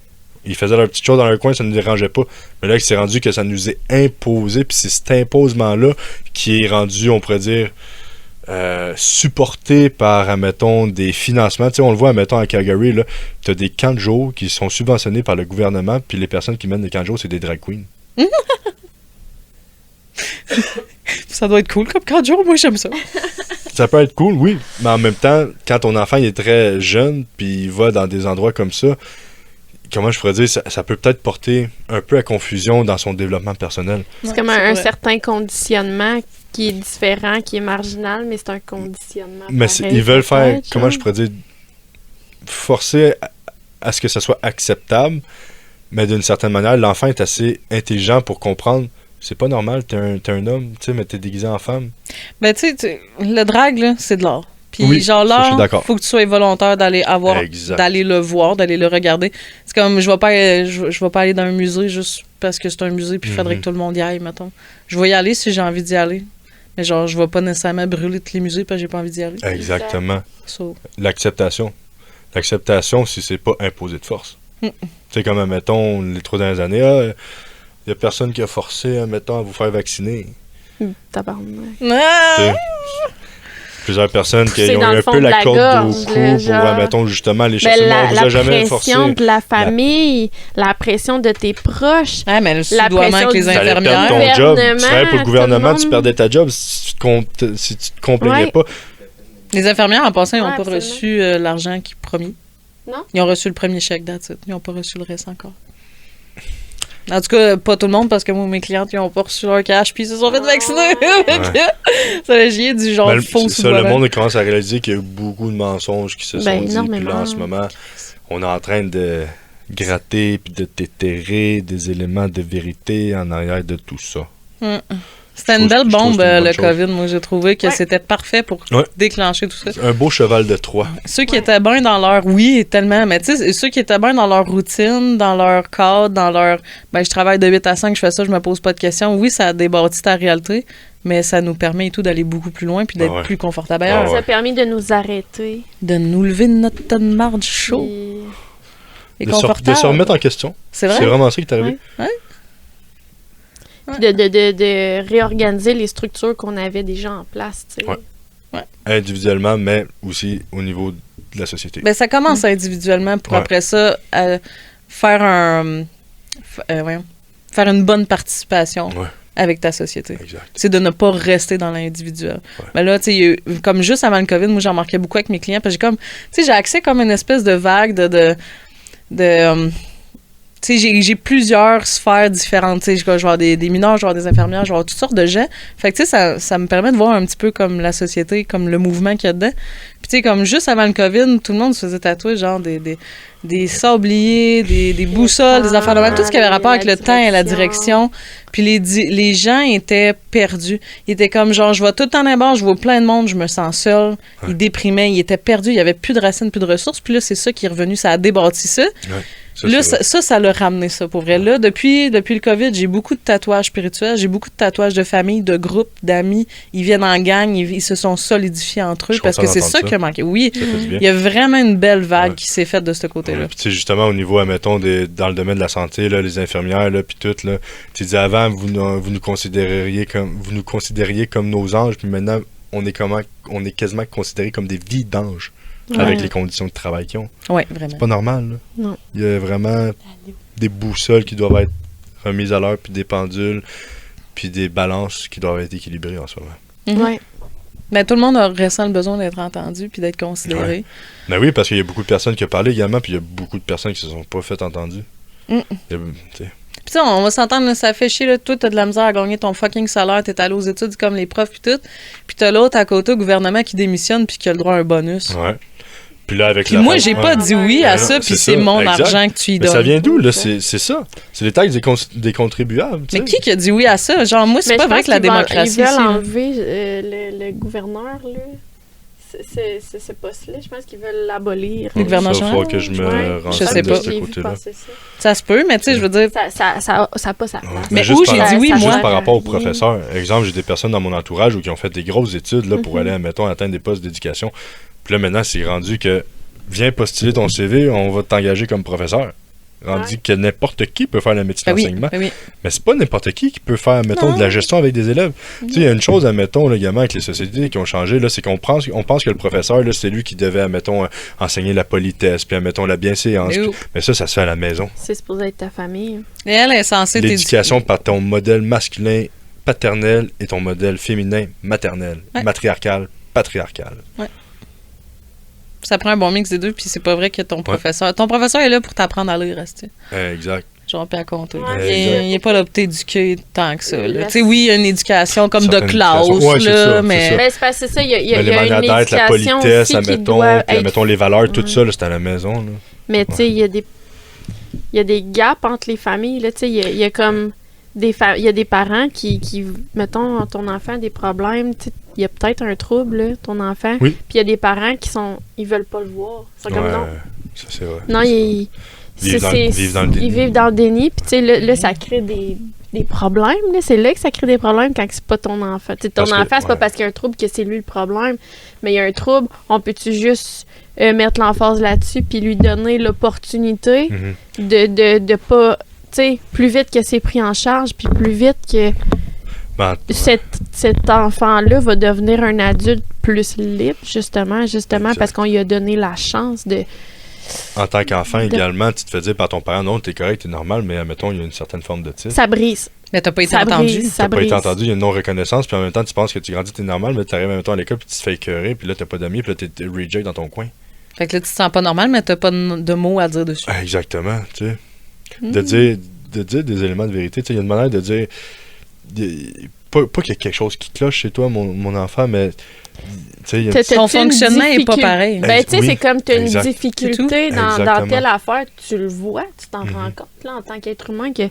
Ils faisaient leurs petites choses dans leur coin, ça ne nous dérangeait pas. Mais là, c'est rendu que ça nous est imposé, puis c'est cet imposement-là qui est rendu, on pourrait dire, supporté par, admettons, des financements. Tu sais, on le voit, admettons, à Calgary, là, tu as des camps de jour qui sont subventionnés par le gouvernement, puis les personnes qui mènent les camps de jour, c'est des drag queens. Ça doit être cool comme camp de jour, moi j'aime ça. Ça peut être cool, oui, mais en même temps, quand ton enfant il est très jeune, puis il va dans des endroits comme ça, comment je pourrais dire, ça peut peut-être porter un peu à confusion dans son développement personnel. C'est comme un certain conditionnement qui est différent, qui est marginal, mais c'est un conditionnement. Mais ils veulent faire, comment je pourrais dire, forcer à ce que ça soit acceptable, mais d'une certaine manière, l'enfant est assez intelligent pour comprendre, c'est pas normal, t'es un homme, tu sais, mais t'es déguisé en femme. Ben, tu sais, le drag, là, c'est de l'art. Puis oui, genre là, il faut que tu sois volontaire d'aller le voir, d'aller le regarder. C'est comme je vais pas aller dans un musée juste parce que c'est un musée puis il faudrait que tout le monde y aille, mettons. Je vais y aller si j'ai envie d'y aller. Mais genre je vais pas nécessairement brûler tous les musées parce que j'ai pas envie d'y aller. Exactement. L'acceptation. L'acceptation si c'est pas imposé de force. Tu sais comme mettons les 3 dernières années, il y a personne qui a forcé mettons à vous faire vacciner. Plusieurs personnes qui ont un peu la corde au cou pour, mettons, justement, les chasser. On vous a jamais forcé. La pression de la famille, la pression de tes proches. Ouais, mais le soudoiement avec les infirmières. Ton job. Tu travailles pour le gouvernement, tu perdais ta job si tu te complaisais pas. Les infirmières, en passant, ils n'ont pas reçu l'argent qu'ils promis. Non? Ils ont reçu le premier chèque date. Ils n'ont pas reçu le reste encore. En tout cas, pas tout le monde, parce que moi, mes clientes, ils n'ont pas reçu leur cash, puis ils se sont fait vacciner. Ça a gié du genre faux ça, le monde commence à réaliser qu'il y a eu beaucoup de mensonges qui se sont dit. Puis là, en ce moment, on est en train de gratter puis de déterrer des éléments de vérité en arrière de tout ça. C'était une belle bombe, le COVID. Moi, j'ai trouvé que c'était parfait pour déclencher tout ça. Un beau cheval de Troie. Ceux qui étaient bien dans leur... Oui, tellement. Mais tu sais, ceux qui étaient bien dans leur routine, dans leur cadre, dans leur... Ben, je travaille de 8 à 5, je fais ça, je me pose pas de questions. Oui, ça a débâti ta réalité, mais ça nous permet et tout d'aller beaucoup plus loin puis d'être plus confortable ailleurs. Ça a permis de nous arrêter. De nous lever de notre tonne de marde chaud. Et de se remettre en question. C'est vrai? C'est vraiment ça qui est arrivé. Ouais. De réorganiser les structures qu'on avait déjà en place. Individuellement, mais aussi au niveau de la société. Ben, ça commence individuellement pour après ça faire une bonne participation avec ta société. Exact. C'est de ne pas rester dans l'individuel. Mais là, tu sais, comme juste avant le COVID, moi, j'en remarquais beaucoup avec mes clients, parce que j'ai accès comme une espèce de vague de tu sais, j'ai plusieurs sphères différentes. Tu sais, je vais avoir des mineurs, je vais avoir des infirmières, je vais avoir toutes sortes de gens. Fait que, tu sais, ça me permet de voir un petit peu comme la société, comme le mouvement qu'il y a dedans. Puis, tu sais, comme juste avant le COVID, tout le monde se faisait tatouer, genre, des sabliers, des boussoles, des affaires de même, tout ce qui avait rapport avec le temps et la direction. Puis, les gens étaient perdus. Ils étaient comme, genre, je vois tout le temps dans les bars, je vois plein de monde, je me sens seul. Ils déprimaient, ils étaient perdus, il n'y avait plus de racines, plus de ressources. Puis là, c'est ça qui est revenu, ça a débâti ça. Là, ça l'a ramené ça, pour vrai. Là, depuis le COVID, j'ai beaucoup de tatouages spirituels, j'ai beaucoup de tatouages de famille, de groupes, d'amis. Ils viennent en gang, ils se sont solidifiés entre eux, parce que c'est ça qui a manqué. Oui, il y a vraiment une belle vague qui s'est faite de ce côté-là. Puis, tu sais, justement, au niveau, admettons, dans le domaine de la santé, là, les infirmières, là, puis tout, là, tu disais avant, vous nous considériez comme nos anges, puis maintenant, on est quasiment considérés comme des vidanges. avec les conditions de travail qu'ils ont. Oui, vraiment. C'est pas normal, là. Non. Il y a vraiment des boussoles qui doivent être remises à l'heure, puis des pendules, puis des balances qui doivent être équilibrées en ce moment. Ouais. Mais tout le monde ressent le besoin d'être entendu puis d'être considéré. Ouais. Ben oui, parce qu'il y a beaucoup de personnes qui ont parlé également, puis il y a beaucoup de personnes qui se sont pas fait entendues. Mm. Puis ça, on va s'entendre, là, ça fait chier, là, toi, t'as de la misère à gagner ton fucking salaire, t'es allé aux études comme les profs puis tout, puis t'as l'autre à côté au gouvernement qui démissionne puis qui a le droit à un bonus. Ouais. Puis là, avec Puis la moi, fin- j'ai ouais. pas dit oui à Ben ça, non, puis c'est c'est ça, mon exact. argent que tu y Mais ça donnes. vient d'où, là? C'est ça. C'est les taxes des contribuables, tu Mais sais. qui a dit oui à ça? Genre, moi, c'est Mais pas je vrai pense que la qu'ils veulent- démocratie... Ils veulent ici, là. enlever le gouverneur, là. C'est ce poste-là. Je pense qu'ils veulent l'abolir. Le gouverneur Ça, général? faut que je me Ouais. renseigne Je sais de pas. ce J'ai vu côté-là. passer ça. Ça se peut, mais tu sais, je veux dire... Ça a pas sa place. Ouais. Mais juste où par- j'ai dit oui, moi? Juste par rapport aux rien. professeurs. Exemple, j'ai des personnes dans mon entourage qui ont fait des grosses études là, pour Mhm. aller, mettons, atteindre des postes d'éducation. Puis là, maintenant, c'est rendu que viens postuler ton CV, on va t'engager comme professeur. Rendu Ouais. que n'importe qui peut faire le métier Ben oui, d'enseignement. ben oui. Mais c'est pas n'importe qui peut faire, mettons, Non. de la gestion avec des élèves. Tu sais, il y a une chose, admettons, là, également, avec les sociétés qui ont changé, là, c'est qu'on pense que le professeur, là, c'est lui qui devait, admettons, enseigner la politesse, puis, admettons, la bienséance. Mais où? Mais ça se fait à la maison. C'est supposé être ta famille. Et elle est censée L'éducation par ton modèle masculin paternel et ton modèle féminin maternel, Ouais. matriarcal, patriarcal. Ça prend un bon mix des deux, puis c'est pas vrai que ton professeur... Ton professeur est là pour t'apprendre à lire, rester. Exact. Genre, puis à compter. Ouais, Il est pas là pour t'éduquer tant que ça. là. La- Tu sais, oui, il y a une éducation comme de Certaines classe, éducations. Ouais, c'est là, ça, mais... c'est Mais c'est parce que c'est ça, il y a Mais les une manières d'être, la éducation politesse, aussi qui admettons, doit puis, être... admettons, les valeurs, tout Ouais. ça, là, c'est à la maison. Là. Mais tu sais, il y a des gaps entre les familles. Là, tu sais, il y a comme il y a des parents qui, mettons, ton enfant a des problèmes, tu sais, il y a peut-être un trouble, là, ton enfant. Oui. Puis il y a des parents ils veulent pas le voir. C'est comme non. Ça, c'est vrai. Non, Vivent dans le déni. Ils vivent dans le déni. Puis tu sais, là, ça crée des problèmes. Là. C'est là que ça crée des problèmes quand c'est pas ton enfant. Tu sais, ton Parce que- enfant, c'est pas ouais. parce qu'il y a un trouble que c'est lui le problème. Mais il y a un trouble, on peut-tu juste mettre l'emphase là-dessus puis lui donner l'opportunité Mhm. de pas... Tu sais, plus vite que c'est pris en charge, puis plus vite que Ben, ouais. cet enfant-là va devenir un adulte plus libre, justement Exact. parce qu'on lui a donné la chance de... En tant qu'enfant, de- également, tu te fais dire par ton parent, non, t'es correct, t'es normal, mais admettons, il y a une certaine forme d'autisme. Ça brise. Mais t'as pas été Ça entendu. brise. Ça T'as pas été brise. entendu, il y a une non-reconnaissance, puis en même temps, tu penses que tu grandis, t'es normal, mais t'arrives en même temps à l'école, puis tu te fais écœurer, puis là, t'as pas d'amis, puis là, t'es reject dans ton coin. Fait que là, tu te sens pas normal, mais t'as pas de mots à dire dessus. Ah, exactement, tu sais. Mm. De dire des éléments de vérité, tu sais, il y a une manière de dire... Pas qu'il y a quelque chose qui cloche chez toi, mon enfant, mais... Tu sais, il y a... T'as- Ton t'as-tu une fonctionnement est pas difficulté? parein. Ben, tu sais, Oui, c'est comme tu as une exact. difficulté dans Exactement. telle affaire, tu le vois, tu t'en Mhm. rends compte, là, en tant qu'être humain, qu'il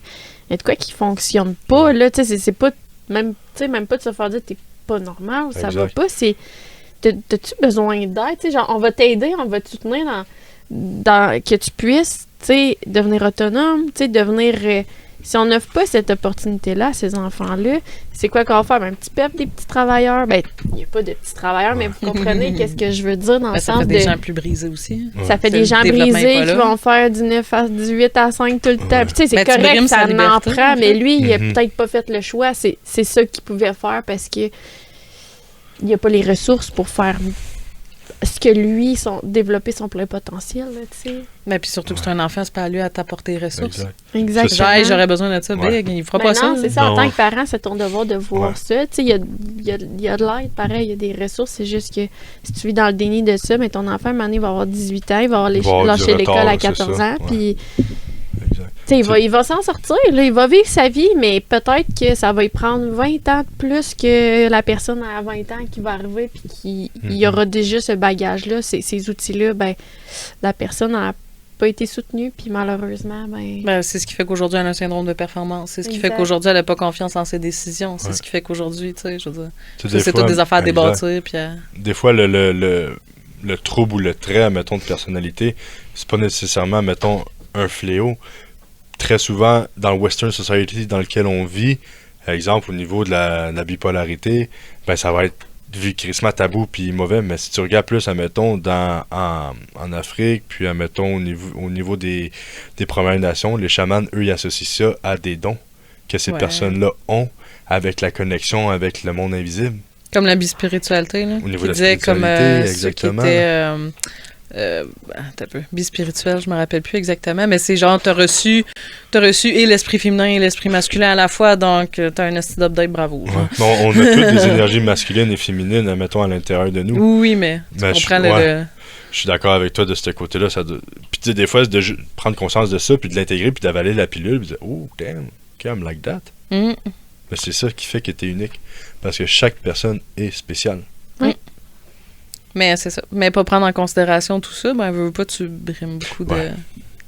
y a de quoi qui fonctionne pas, là, tu sais, c'est pas, même, tu sais, même pas de se faire dire t'es pas normal, ça va Exact. pas, c'est, t'as-tu besoin d'aide, tu sais, genre, on va t'aider, on va te soutenir dans que tu puisses, tu sais, devenir autonome, tu sais, devenir... si on n'offre pas cette opportunité-là à ces enfants-là, c'est quoi qu'on va faire? Ben, un petit peuple des petits travailleurs. Ben, il n'y a pas de petits travailleurs, mais vous comprenez qu'est-ce que je veux dire dans Ben, le ça sens fait de... des gens plus brisés aussi. Ouais. Ça fait C'est des le gens développement brisés est pas qui là. vont faire du 9 à 18 à 5 tout le temps. Ouais. Puis tu sais, c'est Ben, tu correct, brimes sa ça en liberté, prend, en mais fait. lui, il a Mhm. peut-être pas fait le choix. C'est ça qu'il pouvait faire parce que il n'y a pas les ressources pour faire ce que lui, développer son plein potentiel, là, tu sais. Mais puis surtout que c'est un enfant, c'est pas à lui à t'apporter les ressources. Exact. Exactement. Genre, hey, j'aurais besoin de ça, Ouais. big. Il fera Ben pas non, ça. c'est ça. Non. En tant que parent, c'est ton devoir de voir Ouais. ça. Tu sais, il y a de l'aide, pareil, il y a des ressources. C'est juste que si tu vis dans le déni de ça, mais ton enfant, à un moment donné, il va avoir 18 ans, il va avoir Il va avoir lâché du l'école retard, à c'est 14 ça. ans, Ouais. puis Exact. tu sais, il va s'en sortir, là, il va vivre sa vie, mais peut-être que ça va y prendre 20 ans de plus que la personne à 20 ans qui va arriver, puis il y aura déjà ce bagage-là, ces outils-là, ben la personne n'a pas été soutenue, puis malheureusement, ben... Ben, c'est ce qui fait qu'aujourd'hui, elle a un syndrome de performance. C'est ce qui fait Exact. qu'aujourd'hui, elle n'a pas confiance en ses décisions. C'est Ouais. ce qui fait qu'aujourd'hui, tu sais, je veux dire, Tu sais, ça, c'est fois, toutes des affaires à exact. débâtir. Puis Des fois, le trouble ou le trait, mettons, de personnalité, c'est pas nécessairement, mettons, un fléau. Très souvent, dans le Western Society dans lequel on vit, par exemple, au niveau de la bipolarité, ben ça va être vu crissement tabou puis mauvais, mais si tu regardes plus, admettons, en Afrique, puis admettons au niveau des Premières Nations, les chamans, eux, ils associent ça à des dons que ces Ouais. personnes-là ont avec la connexion avec le monde invisible. comme la bispiritualité, là. Au niveau Qui de la disait comme spiritualité, ceux qui exactement. étaient T'as peu. Bispirituel, je me rappelle plus exactement, mais c'est genre, t'as reçu et l'esprit féminin et l'esprit masculin à la fois, donc t'as un esti d'update, bravo. Ouais. Bon, on a toutes des énergies masculines et féminines, mettons, à l'intérieur de nous. Oui, mais tu comprends Je suis d'accord avec toi de ce côté-là. Puis tu sais, des fois, c'est de prendre conscience de ça, puis de l'intégrer, puis d'avaler la pilule, puis de dire « Oh, damn, okay, I'm like that. Mais c'est ça qui fait que t'es unique, parce que chaque personne est spéciale. Oui. Mais c'est ça. Mais pas prendre en considération tout ça, veux pas, tu brimes beaucoup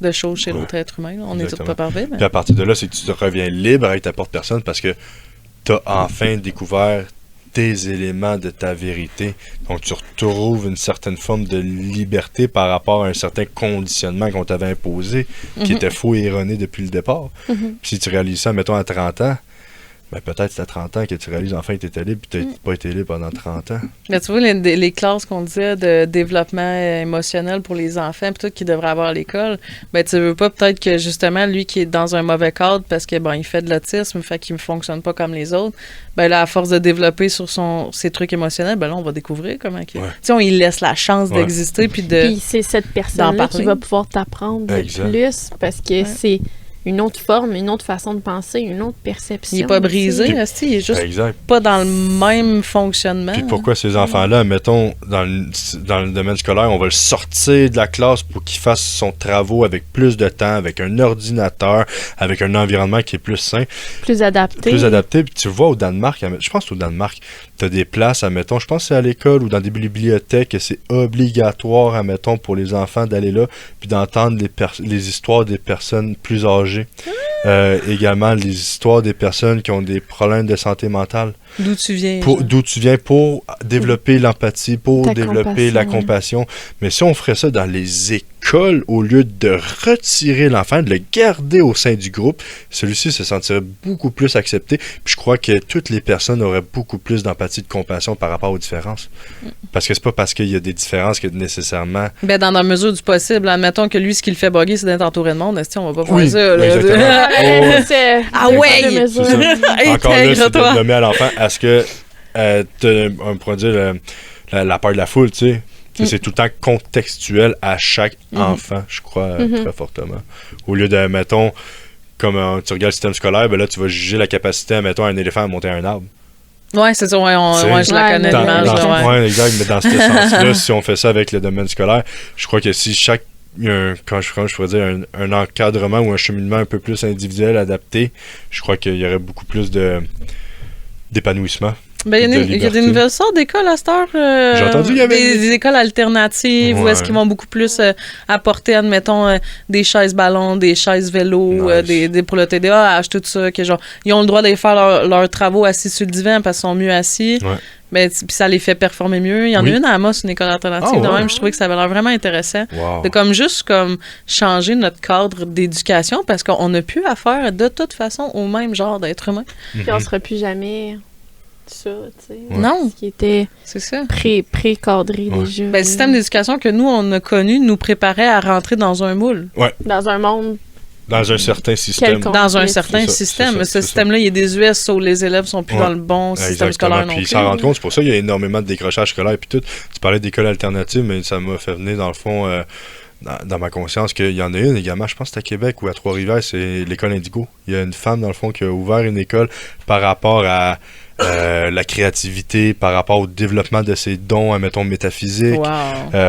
de choses chez l'autre être humain. Là. On est tous pas parfaits. Mais... Puis à partir de là, c'est que tu te reviens libre avec ta porte personne parce que t'as enfin découvert tes éléments de ta vérité. Donc tu retrouves une certaine forme de liberté par rapport à un certain conditionnement qu'on t'avait imposé, qui était faux et erroné depuis le départ. Puis si tu réalises ça, mettons, à 30 ans, peut-être c'est à 30 ans que tu réalises enfin que tu étais libre, puis tu n'as pas été libre pendant 30 ans. Mais tu vois, les classes qu'on disait de développement émotionnel pour les enfants, puis tout, qui devraient avoir à l'école, tu veux pas peut-être que justement, lui qui est dans un mauvais cadre parce que il fait de l'autisme, fait qu'il ne fonctionne pas comme les autres, là, à force de développer sur ses trucs émotionnels, là, on va découvrir comment il... Tu sais, on lui laisse la chance d'exister, puis c'est cette personne-là qui va pouvoir t'apprendre le plus, parce que c'est une autre forme, une autre façon de penser, une autre perception. Il n'est pas brisé, il est juste pas dans le même fonctionnement. Puis pourquoi ces enfants-là, mettons, dans le domaine scolaire, on va le sortir de la classe pour qu'il fasse son travaux avec plus de temps, avec un ordinateur, avec un environnement qui est plus sain. Plus adapté. Puis tu vois au Danemark, je pense au Danemark, tu as des places, admettons, je pense que c'est à l'école ou dans des bibliothèques, que c'est obligatoire, admettons, pour les enfants d'aller là, puis d'entendre les histoires des personnes plus âgées. Également les histoires des personnes qui ont des problèmes de santé mentale. D'où tu viens. D'où tu viens pour développer l'empathie, pour développer la compassion. Mais si on ferait ça dans les écoles, au lieu de retirer l'enfant, de le garder au sein du groupe, celui-ci se sentirait beaucoup plus accepté. Puis je crois que toutes les personnes auraient beaucoup plus d'empathie, de compassion par rapport aux différences. Parce que c'est pas parce qu'il y a des différences que nécessairement... dans la mesure du possible, admettons que lui, ce qui le fait bugger, c'est d'être entouré de monde. On va pas faire ça. Encore là, c'est de nommer à l'enfant, est-ce que on pourrait dire la peur de la foule, tu sais. C'est tout le temps contextuel à chaque enfant, je crois, très fortement. Au lieu de, mettons, comme tu regardes le système scolaire, là, tu vas juger la capacité, mettons, un éléphant à monter un arbre. Ouais, c'est ça, je la connais l'image. Oui, exact, mais dans ce sens-là, si on fait ça avec le domaine scolaire, je crois que si quand je pourrais dire un encadrement ou un cheminement un peu plus individuel, adapté, je crois qu'il y aurait beaucoup plus d'épanouissement. Il y a des nouvelles sortes d'écoles à cette heure. J'ai entendu qu'il y avait des écoles alternatives où est-ce qu'ils vont beaucoup plus apporter, admettons, des chaises ballons, des chaises vélos, des pour le TDAH, tout ça. Que, genre, ils ont le droit d'aller faire leurs travaux assis sur le divan parce qu'ils sont mieux assis. Ouais. Puis ça les fait performer mieux. Il y en a une à Amos, une école alternative. De même, je trouvais que ça avait l'air vraiment intéressant. Wow. De juste changer notre cadre d'éducation parce qu'on n'a plus affaire de toute façon au même genre d'être humain. Puis on ne sera plus jamais ça, tu sais. Non. Ce qui était pré-cadré déjà. Le système d'éducation que nous, on a connu nous préparait à rentrer dans un moule. Ouais. Dans un monde. Dans un certain système. Dans un certain système. Ce système-là, il est désuet, sauf les élèves sont plus dans le bon système scolaire non plus. Puis ils s'en rendent compte, c'est pour ça qu'il y a énormément de décrochage scolaire. Puis tout, tu parlais d'écoles alternatives, mais ça m'a fait venir, dans le fond, dans ma conscience, qu'il y en a une également, je pense que c'est à Québec ou à Trois-Rivières, c'est l'école Indigo. Il y a une femme, dans le fond, qui a ouvert une école par rapport à la créativité, par rapport au développement de ses dons, mettons, métaphysiques,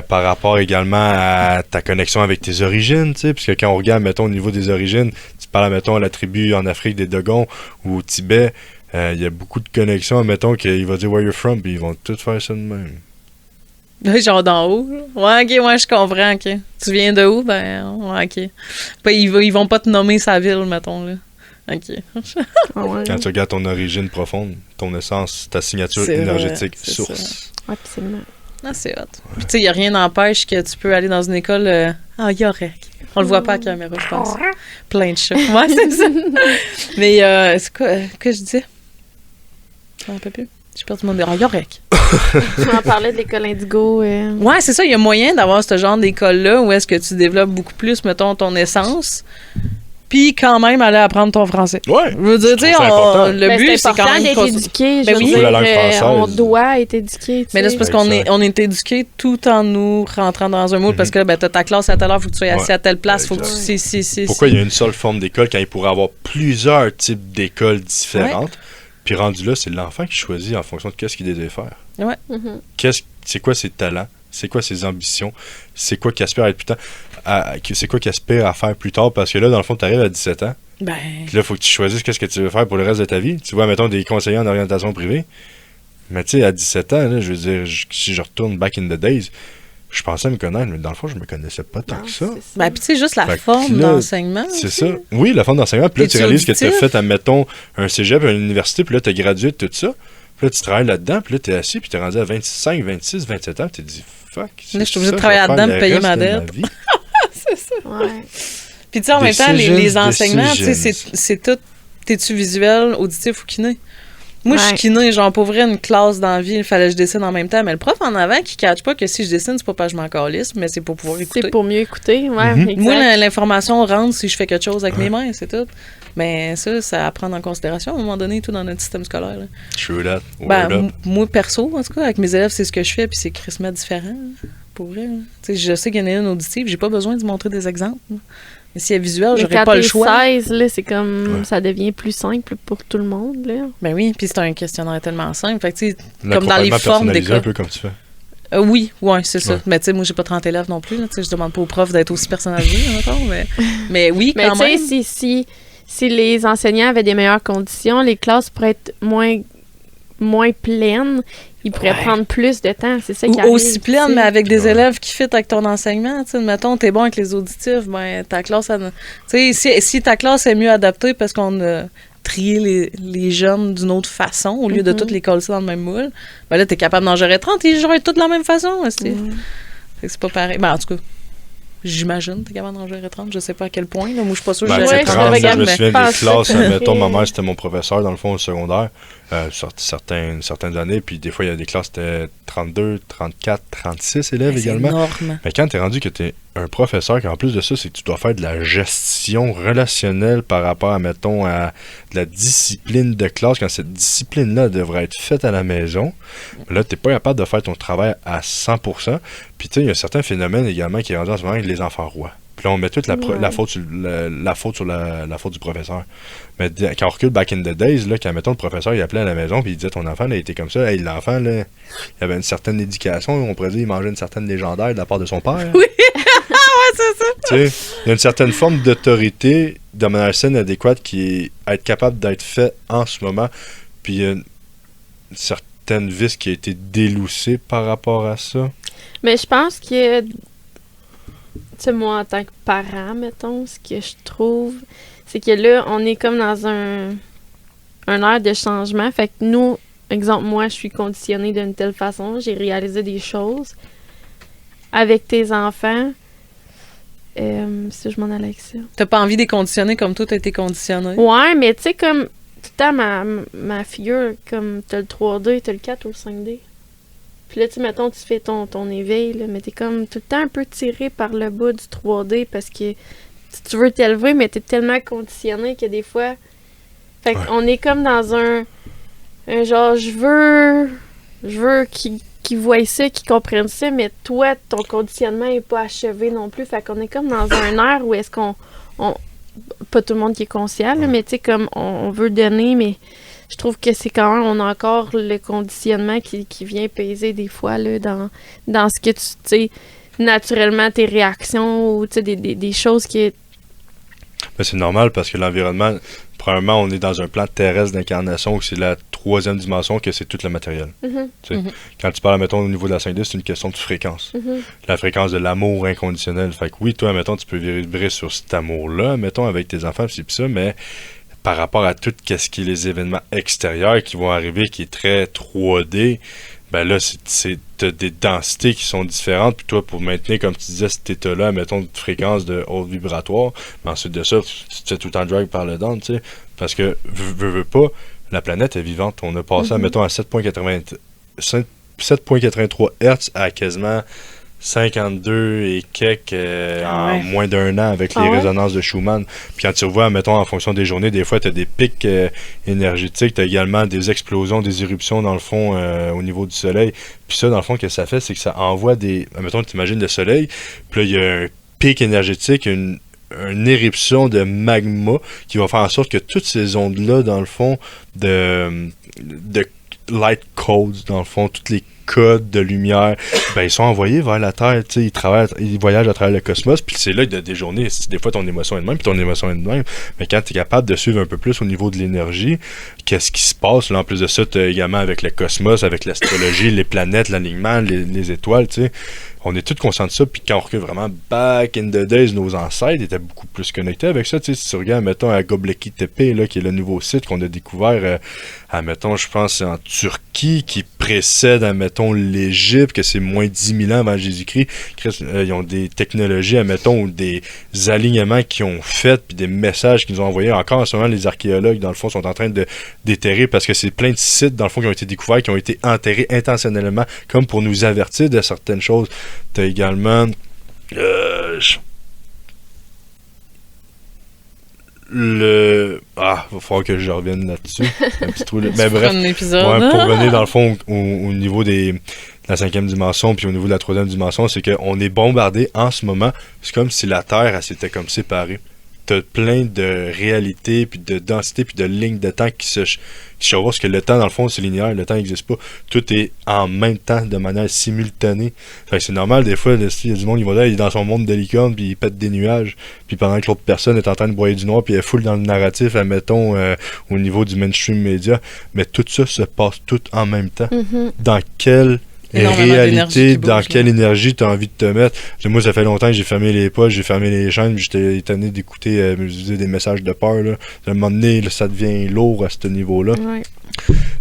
par rapport également à ta connexion avec tes origines, tu sais, puisque quand on regarde, mettons, au niveau des origines, tu parles, mettons, à la tribu en Afrique des Dogons ou au Tibet, il y a beaucoup de connexions, mettons, qu'il va dire « Where you're from », puis ils vont tous faire ça de même. Genre d'en haut. Ouais, ok, je comprends, ok. Tu viens de où? Ok. Ils vont pas te nommer sa ville, mettons, là. OK. Quand tu regardes ton origine profonde, ton essence, ta signature énergétique, source. Oui, absolument. C'est hot. Puis tu sais, il n'y a rien n'empêche que tu peux aller dans une école... Yorek. On le voit pas à la caméra, je pense. Plein de chats. Ouais, c'est ça. Mais c'est quoi que je disais? Je m'en rappelle plus. J'ai perdu mon... Yorek. Tu m'en parlais de l'école Indigo. Ouais, c'est ça. Il y a moyen d'avoir ce genre d'école-là où est-ce que tu développes beaucoup plus, mettons, ton essence. puis quand même aller apprendre ton français. Ouais. Je veux dire, Je tu sais, trouve ça important. le but, c'est important quand même... d'être éduqué. Ben Je veux oui. dire, La langue française. on doit être éduqué. Mais là, c'est parce qu'on est, Exact. on est éduqué tout en nous rentrant dans un moule, parce que là, ben, t'as ta classe à telle heure, faut que tu sois assis Ouais. à telle place, faut que tu... Exact. Pourquoi il y a une seule forme d'école quand il pourrait avoir plusieurs types d'écoles différentes? Puis rendu là, c'est l'enfant qui choisit en fonction de qu'est-ce qu'il désire faire. Mhm. C'est quoi ses talents? C'est quoi ses ambitions? C'est quoi qu'il aspire à être plus tard? C'est quoi qu'il aspire à faire plus tard? Parce que là, dans le fond, tu arrives à 17 ans. Ben... Puis là, il faut que tu choisisses qu'est-ce que tu veux faire pour le reste de ta vie. Tu vois, mettons, des conseillers en orientation privée. Mais tu sais, à 17 ans, là, je veux dire, si je retourne back in the days, je pensais me connaître, mais dans le fond, je me connaissais pas tant Non, que ça. c'est Ben, puis tu sais, juste la Fait que forme là, d'enseignement. C'est aussi. ça. Oui, la forme d'enseignement. Puis là, tu Es-tu réalises que tu as auditif? fait, admettons, un cégep, une université, puis là, tu as gradué de tout ça. Puis là, tu travailles là-dedans, puis là, tu es assis, puis tu es rendu à 25, 26, 27 ans, puis tu te dis, fuck. Là, je suis obligée de ça, travailler je vais là-dedans faire pour payer le ma reste de dette. vie. Ouais. Puis tu sais, en même temps, les Decisions, enseignements, tu sais, decisions. c'est tout... T'es-tu visuel, auditif ou kiné? Moi, je suis Ouais. kiné, genre, pour vrai, une classe dans la vie, il fallait que je dessine en même temps. Mais le prof en avant qui catch pas que si je dessine, c'est pas parce que je m'en calisse, mais c'est pour pouvoir écouter. C'est pour mieux écouter, ouais. Mhm. Exact. Moi, l'information rentre si je fais quelque chose avec mes mains, c'est tout. Mais ça à prendre en considération à un moment donné, tout dans notre système scolaire. Là. True that. Ben, Word up. moi, perso, en tout cas, avec mes élèves, c'est ce que je fais, puis c'est crissement différent, là, pour vrai. Là. Tu sais, je sais qu'il y en a une auditive, j'ai pas besoin de montrer des exemples. Là. Mais si elle est visuelle, Mais j'aurais quand pas le t'es choix. 16, là, c'est comme... Ouais. Ça devient plus simple pour tout le monde, là. Ben oui, puis c'est un questionnaire tellement simple. Fait que, tu sais, L'accompagnement comme dans les formes personnalisé, d'école. un peu comme tu fais. Oui, ouais, c'est ça. Ouais. Mais tu sais, moi, j'ai pas 30 élèves non plus. Là, tu sais, je demande pas aux profs d'être aussi personnalisés, encore, mais oui, Mais quand tu sais, même. si les enseignants avaient des meilleures conditions, les classes pourraient être moins pleines. Ils pourraient Ouais. prendre plus de temps. C'est ça Ou qui arrive. aussi pleine, tu sais. mais avec des Ouais. élèves qui fit avec ton enseignement. Tu sais, mettons, t'es bon avec les auditifs, ben ta classe... Tu sais, si ta classe est mieux adaptée parce qu'on a trié les jeunes d'une autre façon, au lieu de Mhm. toutes les coller dans le même moule, ben là, t'es capable d'en gérer 30, ils gèrent toutes de la même façon. Fait que c'est pas pareil. Ben, en tout cas, j'imagine t'es capable d'en gérer 30. Je sais pas à quel point. Là. Moi, je suis pas sûre que Ben, je tu sais, gérais je 30. quand regarde, je me mais souviens des pense classes, que- mettons, ma mère, c'était mon professeur, dans le fond, au secondaire, certaines années, puis des fois, il y a des classes, c'était 32, 34, 36 élèves C'est également. énorme. Mais quand tu es rendu que tu es un professeur, qu'en plus de ça, c'est que tu dois faire de la gestion relationnelle par rapport à, mettons, à de la discipline de classe, quand cette discipline-là devrait être faite à la maison, là, tu n'es pas capable de faire ton travail à 100%. Puis, tu sais, il y a un certain phénomène également qui est rendu en ce moment avec les enfants rois. Puis là, on met toute la faute sur la faute du professeur. Mais quand on recule back in the days, là, quand, mettons, le professeur, il appelait à la maison, puis il disait, ton enfant, là, il était comme ça. Hey, l'enfant, là, il avait une certaine éducation, on pourrait dire, il mangeait une certaine légendaire de la part de son père. Oui. Ouais, c'est ça. Tu sais, il y a une certaine forme d'autorité de manière saine et adéquate qui est être capable d'être fait en ce moment. Puis il y a une certaine vis qui a été déloussée par rapport à ça. Mais je pense que, tu sais, moi, en tant que parent, mettons, ce que je trouve, c'est que là, on est comme dans un air de changement. Fait que nous, exemple, moi, je suis conditionnée d'une telle façon, j'ai réalisé des choses. Avec tes enfants, si je m'en allais avec ça. T'as pas envie de les conditionner comme toi, t'as été conditionné. Ouais, mais tu sais, comme, tout le temps, ma figure, comme, t'as le 3D, t'as le 4 ou le 5D. Puis là, tu sais, mettons, tu fais ton éveil, là, mais t'es comme tout le temps un peu tiré par le bas du 3D parce que tu veux t'élever, mais t'es tellement conditionné que des fois... Fait qu'on est comme dans un genre, je veux qu'ils voient ça, qu'ils comprennent ça, mais toi, ton conditionnement est pas achevé non plus. Fait qu'on est comme dans un air où est-ce qu'on... Pas tout le monde qui est conscient, là, mais tu sais, comme on veut donner, mais je trouve que c'est quand même, on a encore le conditionnement qui vient peser des fois, là, dans ce que tu sais, naturellement, tes réactions ou, tu sais, des choses qui... Mais c'est normal parce que l'environnement, premièrement, on est dans un plan terrestre d'incarnation où c'est la troisième dimension que c'est tout le matériel. Mhm, Tu sais. Quand tu parles, mettons, au niveau de la 5D, c'est une question de fréquence. mhm. La fréquence de l'amour inconditionnel. Fait que oui, toi, mettons, tu peux vibrer sur cet amour-là, mettons, avec tes enfants, pis ça, mais par rapport à tout ce qui est les événements extérieurs qui vont arriver, qui est très 3D, ben là, t'as des densités qui sont différentes, puis toi, pour maintenir, comme tu disais, cet état-là, mettons, de fréquence de haute vibratoire, mais ensuite de ça, tu te fais tout le temps drag par le down, tu sais, parce que, veux pas, la planète est vivante. On a passé, mettons, à 7.83 Hz à quasiment 52 et quelques Ah ouais. en moins d'un an avec les Ah ouais? résonances de Schumann. Puis quand tu revois, mettons, en fonction des journées, des fois, tu as des pics énergétiques, tu as également des explosions, des éruptions, dans le fond, au niveau du soleil. Puis ça, dans le fond, ce que ça fait, c'est que ça envoie des... Mettons, tu imagines le soleil, puis là, il y a un pic énergétique, une éruption de magma qui va faire en sorte que toutes ces ondes-là, dans le fond, de light codes, dans le fond, toutes les codes de lumière, ben ils sont envoyés vers la Terre, tu sais, ils voyagent à travers le cosmos, puis c'est là que des journées, des fois ton émotion est de même, puis ton émotion est de même, mais quand tu es capable de suivre un peu plus au niveau de l'énergie, qu'est-ce qui se passe, là, en plus de ça, tu as également avec le cosmos, avec l'astrologie, les planètes, l'alignement, les étoiles, tu sais, on est tous conscients de ça, puis quand on recule vraiment back in the days, nos ancêtres étaient beaucoup plus connectés avec ça, tu sais, si tu regardes, mettons, à Göbekli Tepe, là, qui est le nouveau site qu'on a découvert, mettons, je pense, en Turquie, qui précède, mettons, l'Égypte, que c'est moins 10 000 ans avant Jésus-Christ, ils ont des technologies, mettons, ou des alignements qu'ils ont fait, puis des messages qu'ils nous ont envoyés. Encore en ce moment, les archéologues, dans le fond, sont en train de déterrer, parce que c'est plein de sites, dans le fond, qui ont été découverts, qui ont été enterrés intentionnellement, comme pour nous avertir de certaines choses. T'as également va falloir que je revienne là-dessus. Un petit trou, mais bref, un épisode. Ouais, pour revenir dans le fond au niveau de la 5e dimension puis au niveau de la 3e dimension, c'est qu'on est bombardé en ce moment. C'est comme si la Terre, elle s'était comme séparée. T'as plein de réalités, puis de densité, puis de lignes de temps qui se chevauchent, parce que le temps, dans le fond, c'est linéaire, le temps n'existe pas. Tout est en même temps, de manière simultanée. Fait que c'est normal, des fois, il y a du monde qui va là, il est dans son monde de licorne, puis il pète des nuages, puis pendant que l'autre personne est en train de broyer du noir, puis elle est full dans le narratif, admettons, au niveau du mainstream média. Mais tout ça se passe tout en même temps. Mhm. Dans quelle Énormément d'énergie réalité, qui bouge, dans quelle là. énergie tu as envie de te mettre. Moi, ça fait longtemps que j'ai fermé les poches, j'ai fermé les chaînes, puis j'étais étonné d'écouter des messages de peur. Là. À un moment donné, là, ça devient lourd à ce niveau-là. Ouais.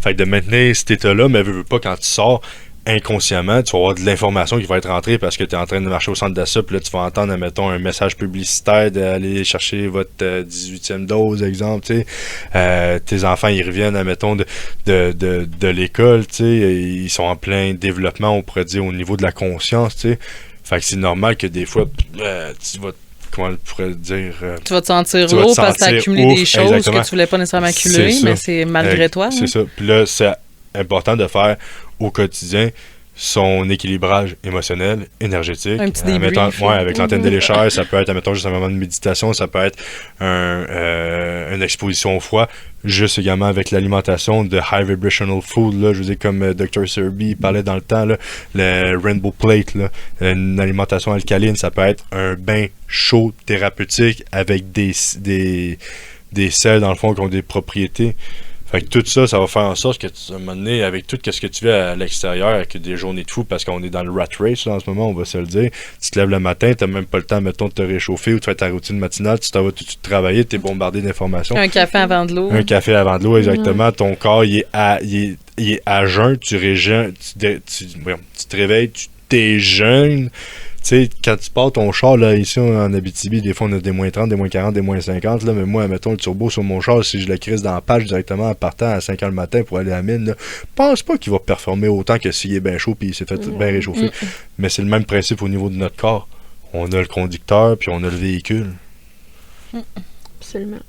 Fait que de maintenir cet état-là, mais veux pas, quand tu sors inconsciemment, tu vas avoir de l'information qui va être rentrée parce que tu es en train de marcher au centre d'achat, puis là, tu vas entendre, mettons, un message publicitaire d'aller chercher votre 18e dose, exemple, tu sais. Tes enfants, ils reviennent, admettons, de l'école, tu sais, ils sont en plein développement, on pourrait dire, au niveau de la conscience, tu sais. Fait que c'est normal que des fois, tu vas comment on pourrait dire... Tu vas te sentir tu vas te lourd parce que tu as sentir accumulé ouf, des choses exactement. que tu voulais pas nécessairement C'est accumuler, ça. mais c'est malgré toi. C'est ça. Puis là, c'est important de faire au quotidien son équilibrage émotionnel, énergétique. Un petit débrief. Avec l'antenne de l'échelle, ça peut être, admettons, juste un moment de méditation, ça peut être une exposition au froid, juste également avec l'alimentation de high vibrational food, là, je veux dire, comme Dr. Sebi parlait dans le temps, là, le Rainbow Plate, là, une alimentation alcaline, ça peut être un bain chaud thérapeutique avec des sels, dans le fond, qui ont des propriétés. Fait que tout ça, ça va faire en sorte que à un moment donné, avec tout ce que tu fais à l'extérieur, avec des journées de fou, parce qu'on est dans le rat race là, en ce moment, on va se le dire. Tu te lèves le matin, t'as même pas le temps, mettons, de te réchauffer ou de faire ta routine matinale, tu t'en vas tout de suite travailler, t'es bombardé d'informations. Un café avant de l'eau. Un café avant de l'eau, exactement. Ton corps, il est à jeun, tu te réveilles, tu déjeunes. Tu sais, quand tu pars ton char, là, ici en Abitibi, des fois on a des moins 30, des moins 40, des moins 50, là, mais moi, mettons le turbo sur mon char, si je le crise dans la page directement en partant à 5 h le matin pour aller à la mine, là, pense pas qu'il va performer autant que s'il est bien chaud puis il s'est fait bien réchauffer. Mais c'est le même principe au niveau de notre corps. On a le conducteur puis on a le véhicule. Absolument.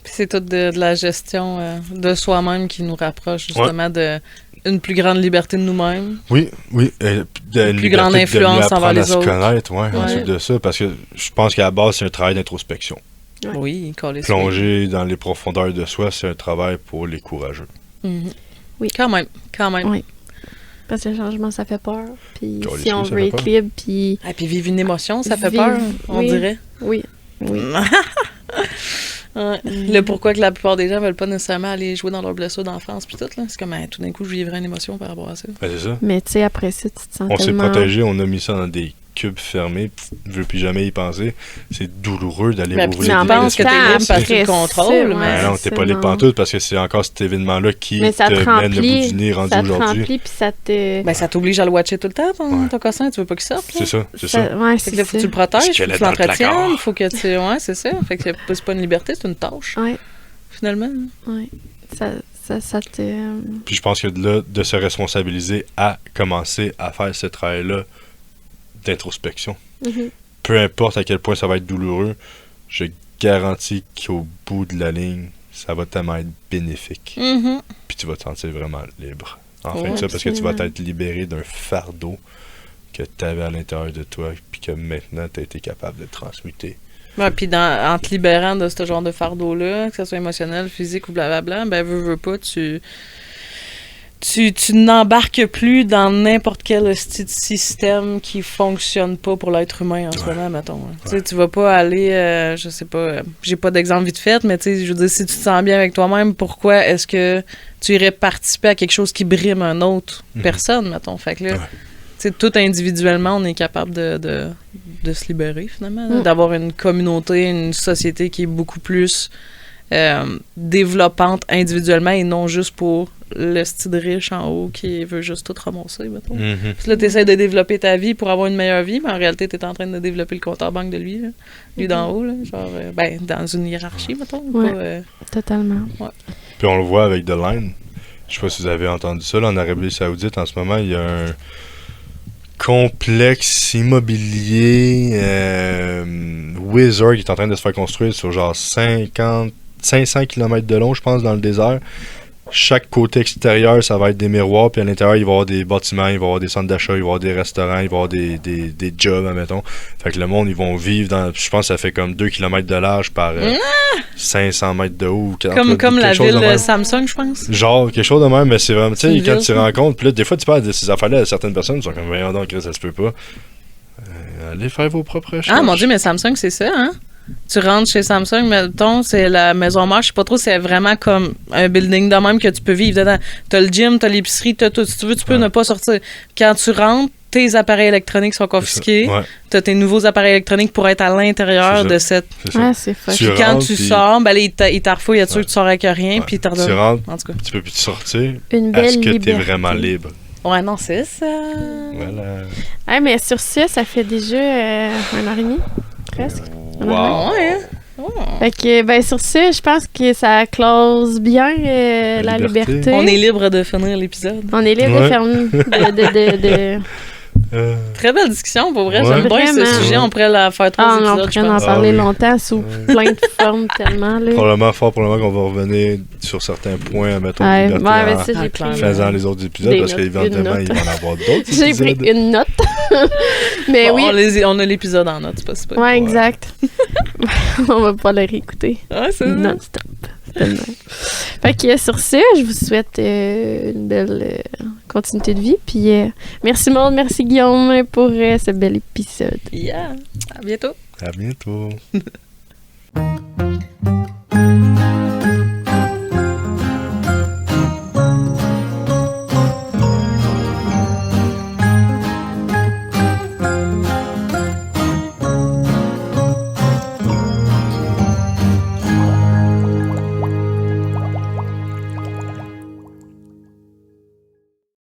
Puis c'est tout de la gestion de soi-même qui nous rapproche justement de une plus grande liberté de nous-mêmes. Oui. Une plus grande influence envers les autres. Connaître, ensuite de ça, parce que je pense qu'à la base, c'est un travail d'introspection. Ouais. Oui, Plonger dans les profondeurs de soi, c'est un travail pour les courageux. Mm-hmm. Oui. Quand même. Oui. Parce que le changement, ça fait peur. Puis Calisse, si on ça veut fait être peur. libre, puis... Et puis vivre une émotion, ça fait Vivre, peur, on oui. dirait. Oui. Ouais. Le pourquoi que la plupart des gens veulent pas nécessairement aller jouer dans leur blessure d'enfance puis tout, là. C'est comme, tout d'un coup, je vivrais une émotion par rapport à ça. Ben, c'est ça. Mais tu sais, après ça, tu te sens On s'est tellement... protégé, on a mis ça dans des cubes fermés, je veux plus jamais y penser. C'est douloureux d'aller Mais rouvrir tu des penses que t'es blessures. libre parce que tu le contrôles, ouais, mais... Non, t'es pas libre pantoute parce que c'est encore cet événement-là qui mais ça te te mène le bout remplit, du nez rendu ça te aujourd'hui. remplit, puis ça te... Ben, ça t'oblige à le watcher tout le temps, Ouais. ton cossin, tu veux pas qu'il sorte, là. C'est ça. Ouais, Fait c'est que là, faut que ça. tu le protèges, faut que Squelette tu dans le l'entretiennes, placard. faut que tu... Ouais, c'est ça. Fait que c'est pas une liberté, c'est une tâche, Ouais, finalement. ouais. Ça te... Puis je pense que de là, de se responsabiliser à commencer à faire ce travail-là d'introspection. Mhm. Peu importe à quel point ça va être douloureux, je garantis qu'au bout de la ligne, ça va tellement être bénéfique. Mhm. Puis tu vas te sentir vraiment libre. En fin Ouais, de ça, parce que tu vas absolument. être libéré d'un fardeau que tu avais à l'intérieur de toi, puis que maintenant tu as été capable de transmuter. Ouais, puis en te libérant de ce genre de fardeau-là, que ce soit émotionnel, physique ou blablabla, ben veux pas, tu n'embarques plus dans n'importe quel système qui fonctionne pas pour l'être humain en ce moment, mettons. Tu sais, tu vas pas aller, je sais pas, j'ai pas d'exemple vite fait, mais tu sais, je veux dire, si tu te sens bien avec toi-même, pourquoi est-ce que tu irais participer à quelque chose qui brime une autre personne, mettons? Fait que là, Ouais. tu sais, tout individuellement, on est capable de se libérer, finalement, là, d'avoir une communauté, une société qui est beaucoup plus développante individuellement et non juste pour le style riche en haut qui veut juste tout ramasser, mettons. Puis là, t'essaies de développer ta vie pour avoir une meilleure vie, mais en réalité, t'es en train de développer le compte en banque de lui, là. Lui d'en haut, là, genre, ben, dans une hiérarchie, mettons. Ouais. Pas, Totalement. Puis on le voit avec The Line. Je sais pas si vous avez entendu ça, là, en Arabie Saoudite, en ce moment, il y a un complexe immobilier Wizard qui est en train de se faire construire sur genre 500 km de long, je pense, dans le désert. Chaque côté extérieur, ça va être des miroirs, puis à l'intérieur, il va y avoir des bâtiments, il va y avoir des centres d'achat, il va y avoir des restaurants, il va y avoir des jobs, admettons. Fait que le monde, ils vont vivre dans... Je pense que ça fait comme 2 km de large par 500 mètres de haut. comme la ville de Samsung, je pense. genre, quelque chose de même, mais c'est vraiment... Tu sais, Une quand ville, tu ça. rencontres, puis là, des fois, tu parles de ces affaires-là à certaines personnes, ils sont comme, voyons donc, Chris, ça se peut pas. Allez faire vos propres recherches. Ah, mon Dieu, mais Samsung, c'est ça, hein? Tu rentres chez Samsung, mettons, c'est la maison mère, je sais pas trop, c'est vraiment comme un building de même que tu peux vivre dedans. T'as le gym, t'as l'épicerie, t'as tout. Si tu veux, tu peux ne pas sortir. Quand tu rentres, tes appareils électroniques sont confisqués. Ouais, T'as tes nouveaux appareils électroniques pour être à l'intérieur C'est ça. de cette... c'est ça. Ah, c'est fuck. Tu Puis quand rentres, tu puis- sors, ben là, ils t'arfouillent, être sûr que tu sors avec rien, Ouais. puis ils te Tu redonnent. rentres, En tout cas. tu peux plus te sortir. Une belle Est-ce que t'es liberté. vraiment libre? Ouais, non, c'est ça. Voilà. Ah, mais sur ça fait déjà 1h30, presque. Wow. Ouais, hein? Oh. Fait que, ben, sur ça, je pense que ça close bien la liberté. liberté. On est libre de finir l'épisode. On est libre de Ouais. fermer. de... Très belle discussion, pour vrai. Ouais. J'aime bien ce Vraiment. sujet. On pourrait la faire 3 Ah, on épisodes, je pourrait en pense. parler Ah oui. longtemps sous plein de formes tellement, là. Probablement qu'on va revenir sur certains points, mettons, Ouais, liberté ouais, mais en ça, j'ai clairement. pris... faisant les autres épisodes, Des parce notes, qu'éventuellement, une il note. va en avoir d'autres J'ai épisodes. pris une note. Mais Bon, oui. on a l'épisode en notes, c'est pas super. Ouais, exact. On va pas le réécouter. Ouais, c'est ça. Non-stop. Tellement. Fait que sur ça, je vous souhaite une belle continuité de vie. Puis merci Maud, merci Guillaume pour ce bel épisode. Yeah. À bientôt. À bientôt.